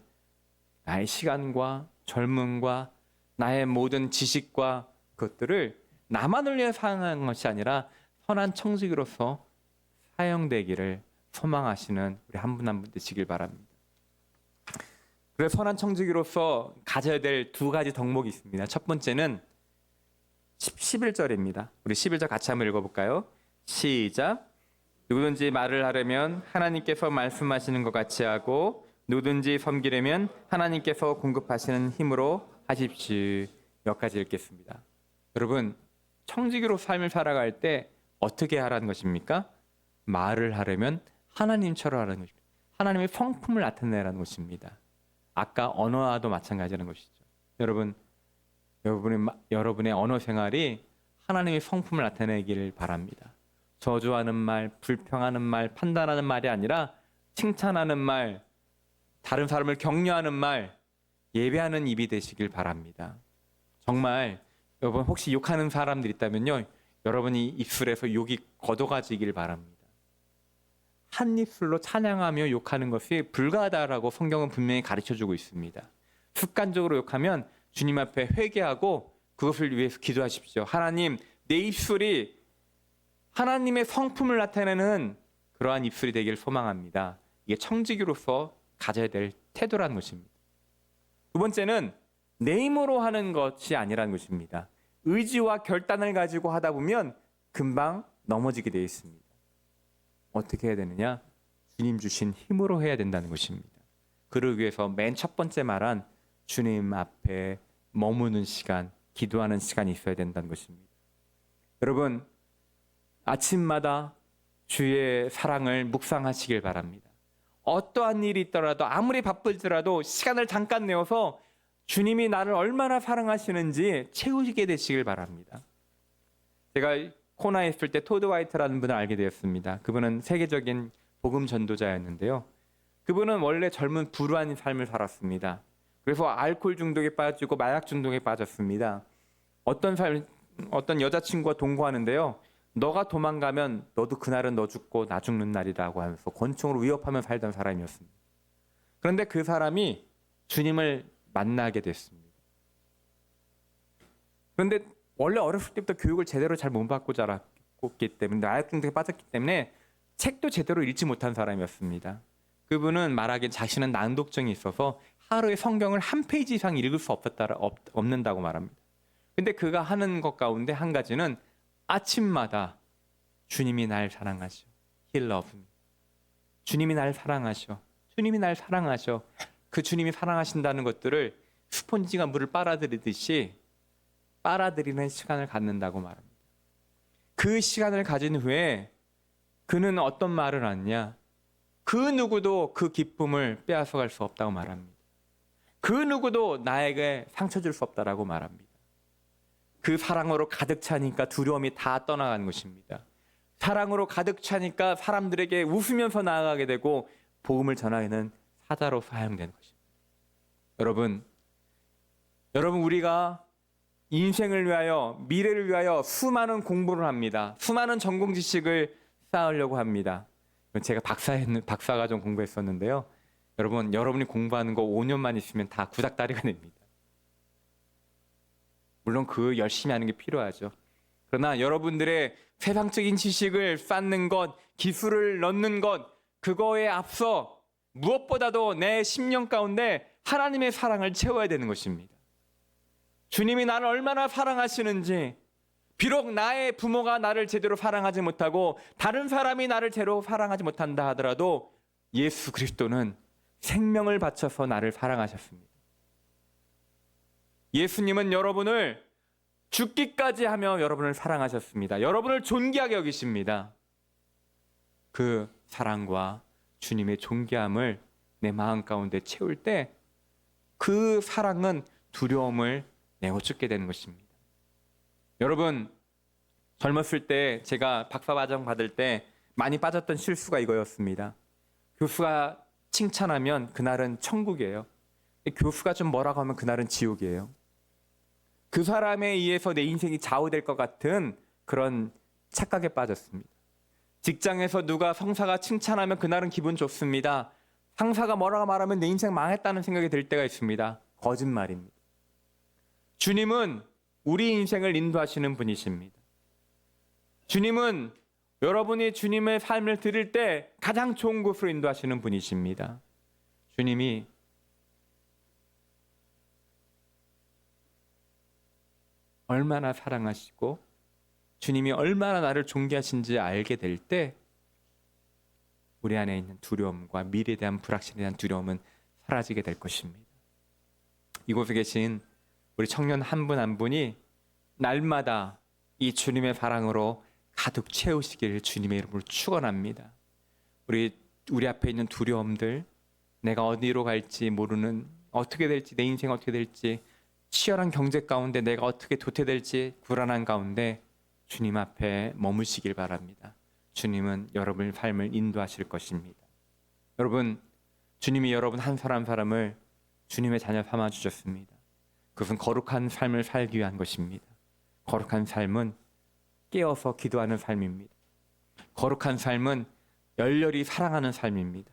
S4: 나의 시간과 젊음과 나의 모든 지식과 그것들을 나만을 위해 사용하는 것이 아니라 선한 청지기로서 사용되기를 소망하시는 우리 한 분 한 분 되시길 바랍니다. 그래서 선한 청지기로서 가져야 될 두 가지 덕목이 있습니다. 첫 번째는 11절입니다. 우리 11절 같이 한번 읽어볼까요? 시작. 누구든지 말을 하려면 하나님께서 말씀하시는 것 같이 하고 누구든지 섬기려면 하나님께서 공급하시는 힘으로 하십시오. 여기까지 읽겠습니다. 여러분, 청지기로 삶을 살아갈 때 어떻게 하라는 것입니까? 말을 하려면 하나님처럼 하라는 것입니다. 하나님의 성품을 나타내라는 것입니다. 아까 언어와도 마찬가지라는 것이죠. 여러분의 언어 생활이 하나님의 성품을 나타내기를 바랍니다. 저주하는 말, 불평하는 말, 판단하는 말이 아니라 칭찬하는 말, 다른 사람을 격려하는 말, 예배하는 입이 되시길 바랍니다. 정말 여러분 혹시 욕하는 사람들 있다면요, 여러분이 입술에서 욕이 걷어가지길 바랍니다. 한 입술로 찬양하며 욕하는 것이 불가하다라고 성경은 분명히 가르쳐주고 있습니다. 습관적으로 욕하면 주님 앞에 회개하고 그것을 위해서 기도하십시오. 하나님, 내 입술이 하나님의 성품을 나타내는 그러한 입술이 되길 소망합니다. 이게 청지기로서 가져야 될 태도라는 것입니다. 두 번째는 내 힘으로 하는 것이 아니라는 것입니다. 의지와 결단을 가지고 하다 보면 금방 넘어지게 되어 있습니다. 어떻게 해야 되느냐? 주님 주신 힘으로 해야 된다는 것입니다. 그러기 위해서 맨 첫 번째 말한 주님 앞에 머무는 시간, 기도하는 시간이 있어야 된다는 것입니다. 여러분, 아침마다 주의 사랑을 묵상하시길 바랍니다. 어떠한 일이 있더라도 아무리 바쁘더라도 시간을 잠깐 내어서 주님이 나를 얼마나 사랑하시는지 채우게 되시길 바랍니다. 제가 코나에 있을 때 토드 화이트라는 분을 알게 되었습니다. 그분은 세계적인 복음 전도자였는데요. 그분은 원래 젊은 불우한 삶을 살았습니다. 그래서 알코올 중독에 빠지고 마약 중독에 빠졌습니다. 어떤 여자친구와 동거하는데요. 너가 도망가면 너도 그날은 너 죽고 나 죽는 날이라고 하면서 권총으로 위협하며 살던 사람이었습니다. 그런데 그 사람이 주님을 만나게 됐습니다. 그런데 원래 어렸을 때부터 교육을 제대로 잘 못 받고 자랐기 때문에 마약 중독에 빠졌기 때문에 책도 제대로 읽지 못한 사람이었습니다. 그분은 말하기엔 자신은 낭독증이 있어서 하루에 성경을 한 페이지 이상 읽을 수 없는다고 말합니다. 근데 그가 하는 것 가운데 한 가지는 아침마다 주님이 날 사랑하셔. He loves me. 주님이 날 사랑하셔. 주님이 날 사랑하셔. 그 주님이 사랑하신다는 것들을 스폰지가 물을 빨아들이듯이 빨아들이는 시간을 갖는다고 말합니다. 그 시간을 가진 후에 그는 어떤 말을 하느냐? 그 누구도 그 기쁨을 빼앗아갈 수 없다고 말합니다. 그 누구도 나에게 상처 줄 수 없다라고 말합니다. 그 사랑으로 가득 차니까 두려움이 다 떠나가는 것입니다. 사랑으로 가득 차니까 사람들에게 웃으면서 나아가게 되고 복음을 전하기는 사자로 사용되는 것입니다. 여러분 우리가 인생을 위하여 미래를 위하여 수많은 공부를 합니다. 수많은 전공 지식을 쌓으려고 합니다. 제가 박사과정 공부했었는데요. 여러분이 공부하는 거 5년만 있으면 다 구닥다리가 됩니다. 물론 그 열심히 하는 게 필요하죠. 그러나 여러분들의 세상적인 지식을 쌓는 것, 기술을 넣는 것, 그거에 앞서 무엇보다도 내 심령 가운데 하나님의 사랑을 채워야 되는 것입니다. 주님이 나를 얼마나 사랑하시는지, 비록 나의 부모가 나를 제대로 사랑하지 못하고 다른 사람이 나를 제대로 사랑하지 못한다 하더라도 예수 그리스도는 생명을 바쳐서 나를 사랑하셨습니다. 예수님은 여러분을 죽기까지 하며 여러분을 사랑하셨습니다. 여러분을 존귀하게 여기십니다. 그 사랑과 주님의 존귀함을 내 마음 가운데 채울 때 그 사랑은 두려움을 내어쫓게 되는 것입니다. 여러분, 젊었을 때 제가 박사과정 받을 때 많이 빠졌던 실수가 이거였습니다. 교수가 칭찬하면 그날은 천국이에요. 교수가 좀 뭐라고 하면 그날은 지옥이에요. 그 사람에 의해서 내 인생이 좌우될 것 같은 그런 착각에 빠졌습니다. 직장에서 누가 성사가 칭찬하면 그날은 기분 좋습니다. 상사가 뭐라고 말하면 내 인생 망했다는 생각이 들 때가 있습니다. 거짓말입니다. 주님은 우리 인생을 인도하시는 분이십니다. 주님은 여러분이 주님의 삶을 들을 때 가장 좋은 곳으로 인도하시는 분이십니다. 주님이 얼마나 사랑하시고 주님이 얼마나 나를 존귀하신지 알게 될 때 우리 안에 있는 두려움과 미래에 대한 불확실에 대한 두려움은 사라지게 될 것입니다. 이곳에 계신 우리 청년 한 분 한 분이 날마다 이 주님의 사랑으로 가득 채우시기를 주님의 이름으로 축원합니다. 우리 앞에 있는 두려움들, 내가 어디로 갈지 모르는, 어떻게 될지, 내 인생 어떻게 될지, 치열한 경제 가운데 내가 어떻게 도태될지 불안한 가운데 주님 앞에 머무시길 바랍니다. 주님은 여러분의 삶을 인도하실 것입니다. 여러분, 주님이 여러분 한 사람 한 사람을 주님의 자녀 삼아 주셨습니다. 그것은 거룩한 삶을 살기 위한 것입니다. 거룩한 삶은 깨어서 기도하는 삶입니다. 거룩한 삶은 열렬히 사랑하는 삶입니다.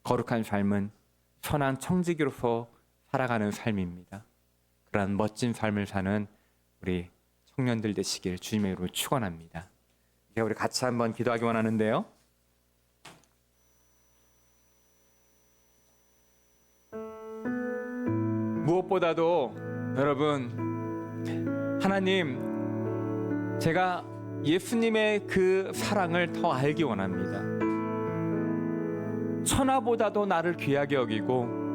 S4: 거룩한 삶은 선한 청지기로서 살아가는 삶입니다. 그러한 멋진 삶을 사는 우리 청년들 되시길 주님의 이름으로 축원합니다. 이제 우리 같이 한번 기도하기 원하는데요. 무엇보다도 여러분, 하나님, 제가 예수님의 그 사랑을 더 알기 원합니다. 천하보다도 나를 귀하게 여기고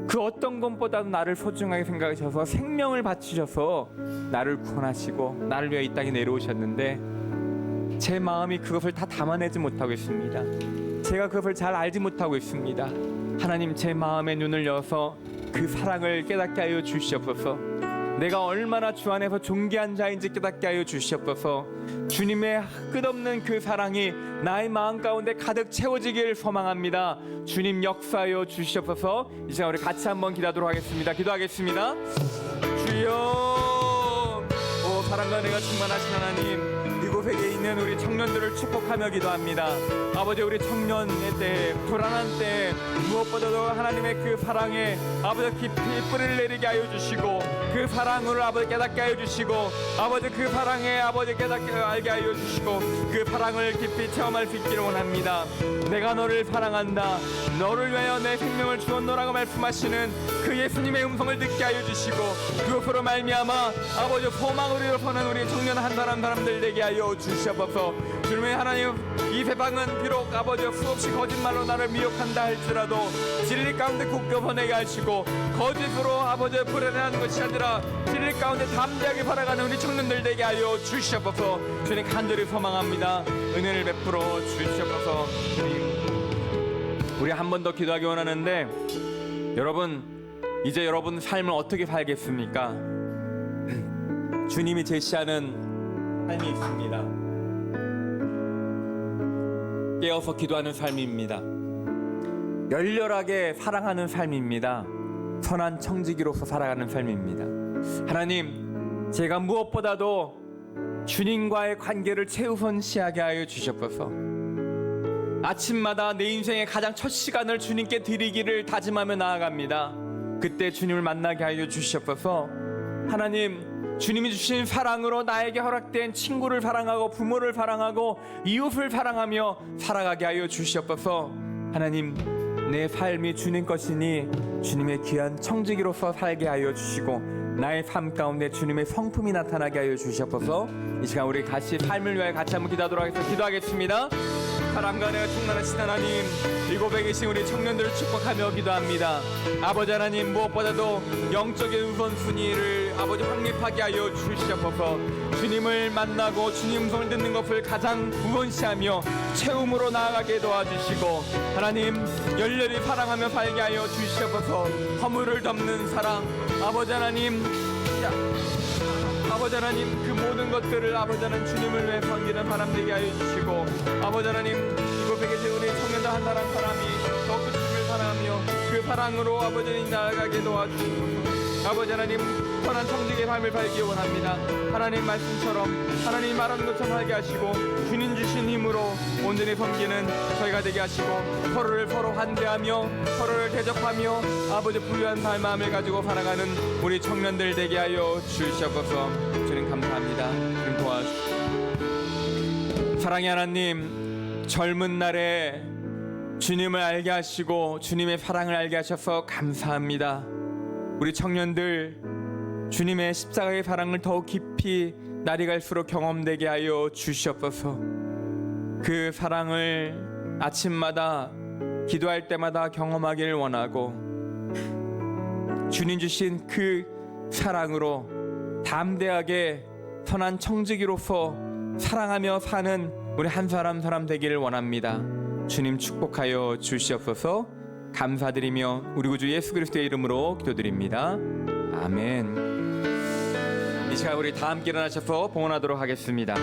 S4: 그 어떤 것보다도 나를 소중하게 생각하셔서 생명을 바치셔서 나를 구원하시고 나를 위해 이 땅에 내려오셨는데 제 마음이 그것을 다 담아내지 못하고 있습니다. 제가 그것을 잘 알지 못하고 있습니다. 하나님, 제 마음의 눈을 여서 그 사랑을 깨닫게 하여 주시옵소서. 내가 얼마나 주 안에서 존귀한 자인지 깨닫게 하여 주시옵소서. 주님의 끝없는 그 사랑이 나의 마음 가운데 가득 채워지길 소망합니다. 주님 역사하여 주시옵소서. 이 시간 우리 같이 한번 기도하도록 하겠습니다. 기도하겠습니다. 주여, 오 사랑과 내가 충만하신 하나님, 이곳에 있는 우리 청년들을 축복하며 기도합니다. 아버지, 우리 청년의 때, 불안한 때 무엇보다도 하나님의 그 사랑에 아버지 깊이 뿌리를 내리게 하여 주시고 그 사랑을 아버지 깨닫게 하여 주시고 아버지 그 사랑에 아버지 깨닫게 알게 하여 주시고 그 사랑을 깊이 체험할 수 있기를 원합니다. 내가 너를 사랑한다, 너를 위하여 내 생명을 주었노라고 말씀하시는 그 예수님의 음성을 듣게 하여 주시고 그것으로 말미암아 아버지 소망을 이루어서는 우리 청년 한 사람들 되게 하여 주시옵소서. 주님의 하나님, 이 세상은 비록 아버지 수없이 거짓말로 나를 미혹한다 할지라도 진리 가운데 굳게 보내게 하시고 거짓으로 아버지 불안해하는 것이 아니라 진리 가운데 담대하게 살아가는 우리 청년들 되게 하여 주시옵소서. 주님 간절히 소망합니다. 은혜를 베풀어 주시옵소서. 주님, 우리 한 번 더 기도하기 원하는데 여러분, 이제 여러분 삶을 어떻게 살겠습니까? 주님이 제시하는 삶이 있습니다. 깨어서 기도하는 삶입니다. 열렬하게 사랑하는 삶입니다. 선한 청지기로서 살아가는 삶입니다. 하나님, 제가 무엇보다도 주님과의 관계를 최우선시하게 하여 주시옵소서. 아침마다 내 인생의 가장 첫 시간을 주님께 드리기를 다짐하며 나아갑니다. 그때 주님을 만나게 하여 주시옵소서. 하나님, 주님이 주신 사랑으로 나에게 허락된 친구를 사랑하고 부모를 사랑하고 이웃을 사랑하며 살아가게 하여 주시옵소서. 하나님, 내 삶이 주님 것이니 주님의 귀한 청지기로서 살게 하여 주시고 나의 삶 가운데 주님의 성품이 나타나게 하여 주시옵소서. 이 시간 우리 같이 삶을 위하여 같이 한번 기도하도록 하겠습니다. 기도하겠습니다. 사랑과 은혜가 충만하신 하나님, 이 고백에 계신 우리 청년들을 축복하며 기도합니다. 아버지 하나님, 무엇보다도 영적인 우선순위를 아버지 확립하게 하여 주시옵소서. 주님을 만나고 주님 음성을 듣는 것을 가장 우선시하며 채움으로 나아가게 도와주시고, 하나님 열렬히 사랑하며 살게 하여 주시옵소서. 허물을 덮는 사랑, 아버지 하나님, 아버지 하나님, 그 모든 것들을 아버지 하나님 주님을 위해 섬기는 사람 되게 하여 주시고, 아버지 하나님, 이곳에 계신 우리 청년들 한 사람 사람이 더욱 주님을 사랑하며 그 사랑으로 아버지 하나님 나아가게 도와주시고, 아버지 하나님 선한 청직의 삶을 살기 원합니다. 하나님 말씀처럼 하나님 말하는 것처럼 살게 하시고, 주님 주신 힘으로 온전히 섬기는 저희가 되게 하시고, 서로를 서로 환대하며 서로를 대접하며 아버지 부유한 삶을 가지고 살아가는 우리 청년들 되게 하여 주시옵소서. 주님 감사합니다. 주님 도와주시옵소서. 사랑의 하나님, 젊은 날에 주님을 알게 하시고 주님의 사랑을 알게 하셔서 감사합니다. 우리 청년들 주님의 십자가의 사랑을 더욱 깊이 날이 갈수록 경험되게 하여 주시옵소서. 그 사랑을 아침마다 기도할 때마다 경험하기를 원하고, 주님 주신 그 사랑으로 담대하게 선한 청지기로서 사랑하며 사는 우리 한 사람 되기를 원합니다. 주님 축복하여 주시옵소서. 감사드리며 우리 구주 예수 그리스도의 이름으로 기도드립니다. 아멘. 이 시간 우리 다 함께 일어나셔서 봉헌하도록 하겠습니다.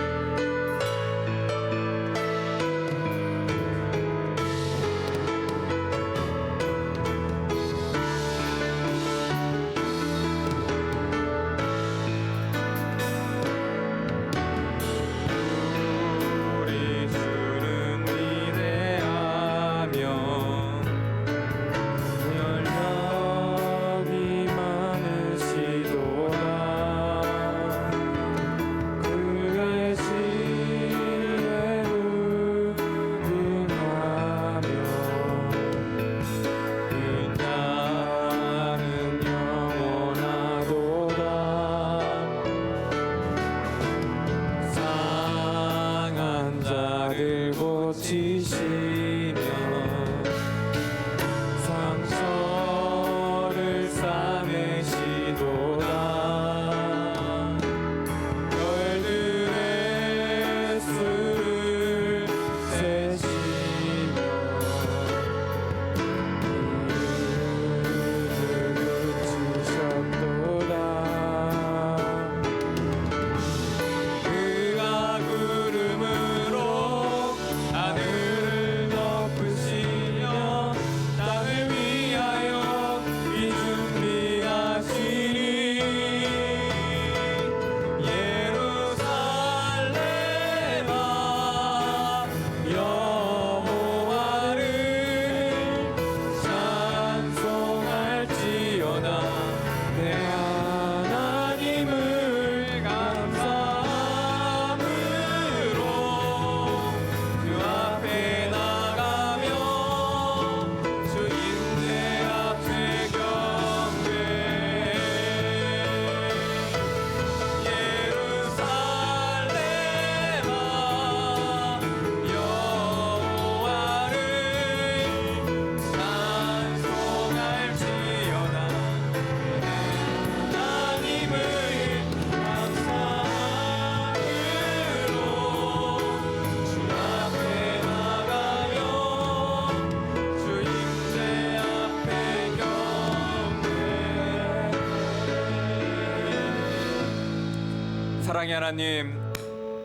S4: 사랑의 하나님,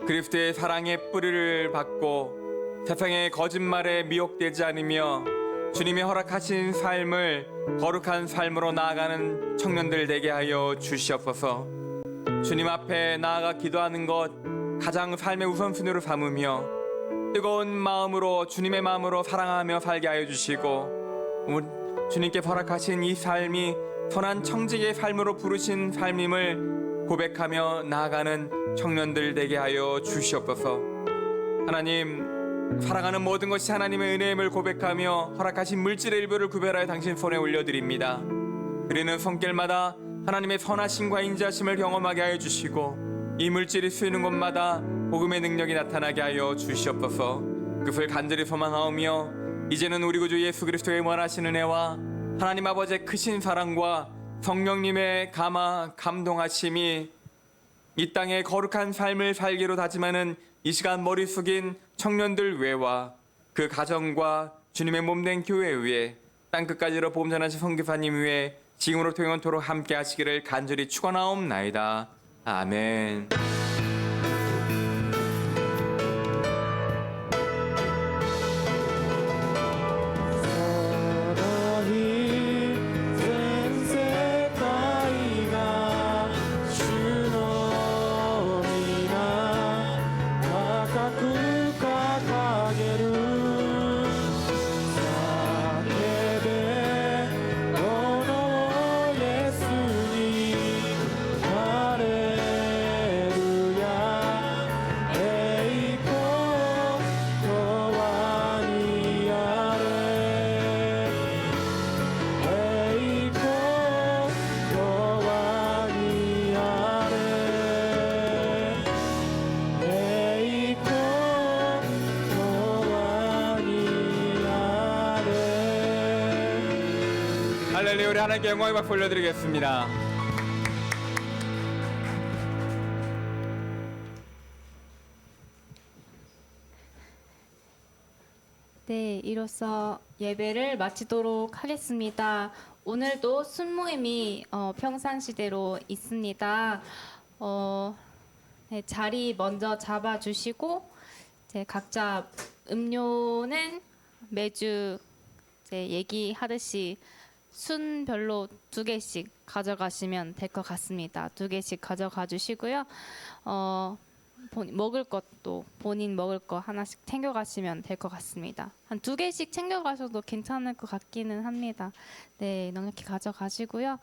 S4: 그리스도의 사랑의 뿌리를 받고 세상의 거짓말에 미혹되지 않으며 주님이 허락하신 삶을 거룩한 삶으로 나아가는 청년들 되게 하여 주시옵소서. 주님 앞에 나아가 기도하는 것 가장 삶의 우선순위로 삼으며 뜨거운 마음으로 주님의 마음으로 사랑하며 살게 하여 주시고, 주님께 허락하신 이 삶이 선한 청지기의 삶으로 부르신 삶임을 고백하며 나아가는 청년들 되게 하여 주시옵소서. 하나님, 사랑하는 모든 것이 하나님의 은혜임을 고백하며 허락하신 물질의 일부를 구별하여 당신 손에 올려드립니다. 드리는 손길마다 하나님의 선하심과 인자심을 경험하게 하여 주시고, 이 물질이 쓰이는 곳마다 복음의 능력이 나타나게 하여 주시옵소서. 그것을 간절히 소망하오며 이제는 우리 구주 예수 그리스도의 원하시는 애와 하나님 아버지의 크신 사랑과 성령님의 감동하심이 이 땅에 거룩한 삶을 살기로 다짐하는 이 시간 머리 숙인 청년들 외와 그 가정과 주님의 몸된 교회 위에 땅끝까지로 보험전하신 선교사님 위에 지금으로부터 영원토록 함께 하시기를 간절히 축원하옵나이다. 아멘. 할렐루야. 우리 하나님께 영광의 박수 올려드리겠습니다.
S3: 네, 이로써 예배를 마치도록 하겠습니다. 오늘도 순모임이 평상시대로 있습니다. 네, 자리 먼저 잡아주시고 이제 각자 음료는 매주 이제 얘기하듯이 순별로 2개씩 가져가시면 될 것 같습니다. 2개씩 가져가 주시고요. 먹을 것도 본인 먹을 거 하나씩 챙겨가시면 될 것 같습니다. 한 2개씩 챙겨가셔도 괜찮을 것 같기는 합니다. 네, 넉넉히 가져가시고요.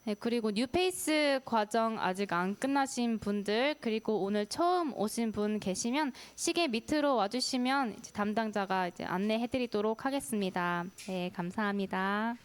S3: 네, 그리고 뉴페이스 과정 아직 안 끝나신 분들, 그리고 오늘 처음 오신 분 계시면 시계 밑으로 와주시면 이제 담당자가 이제 안내해드리도록 하겠습니다. 네, 감사합니다.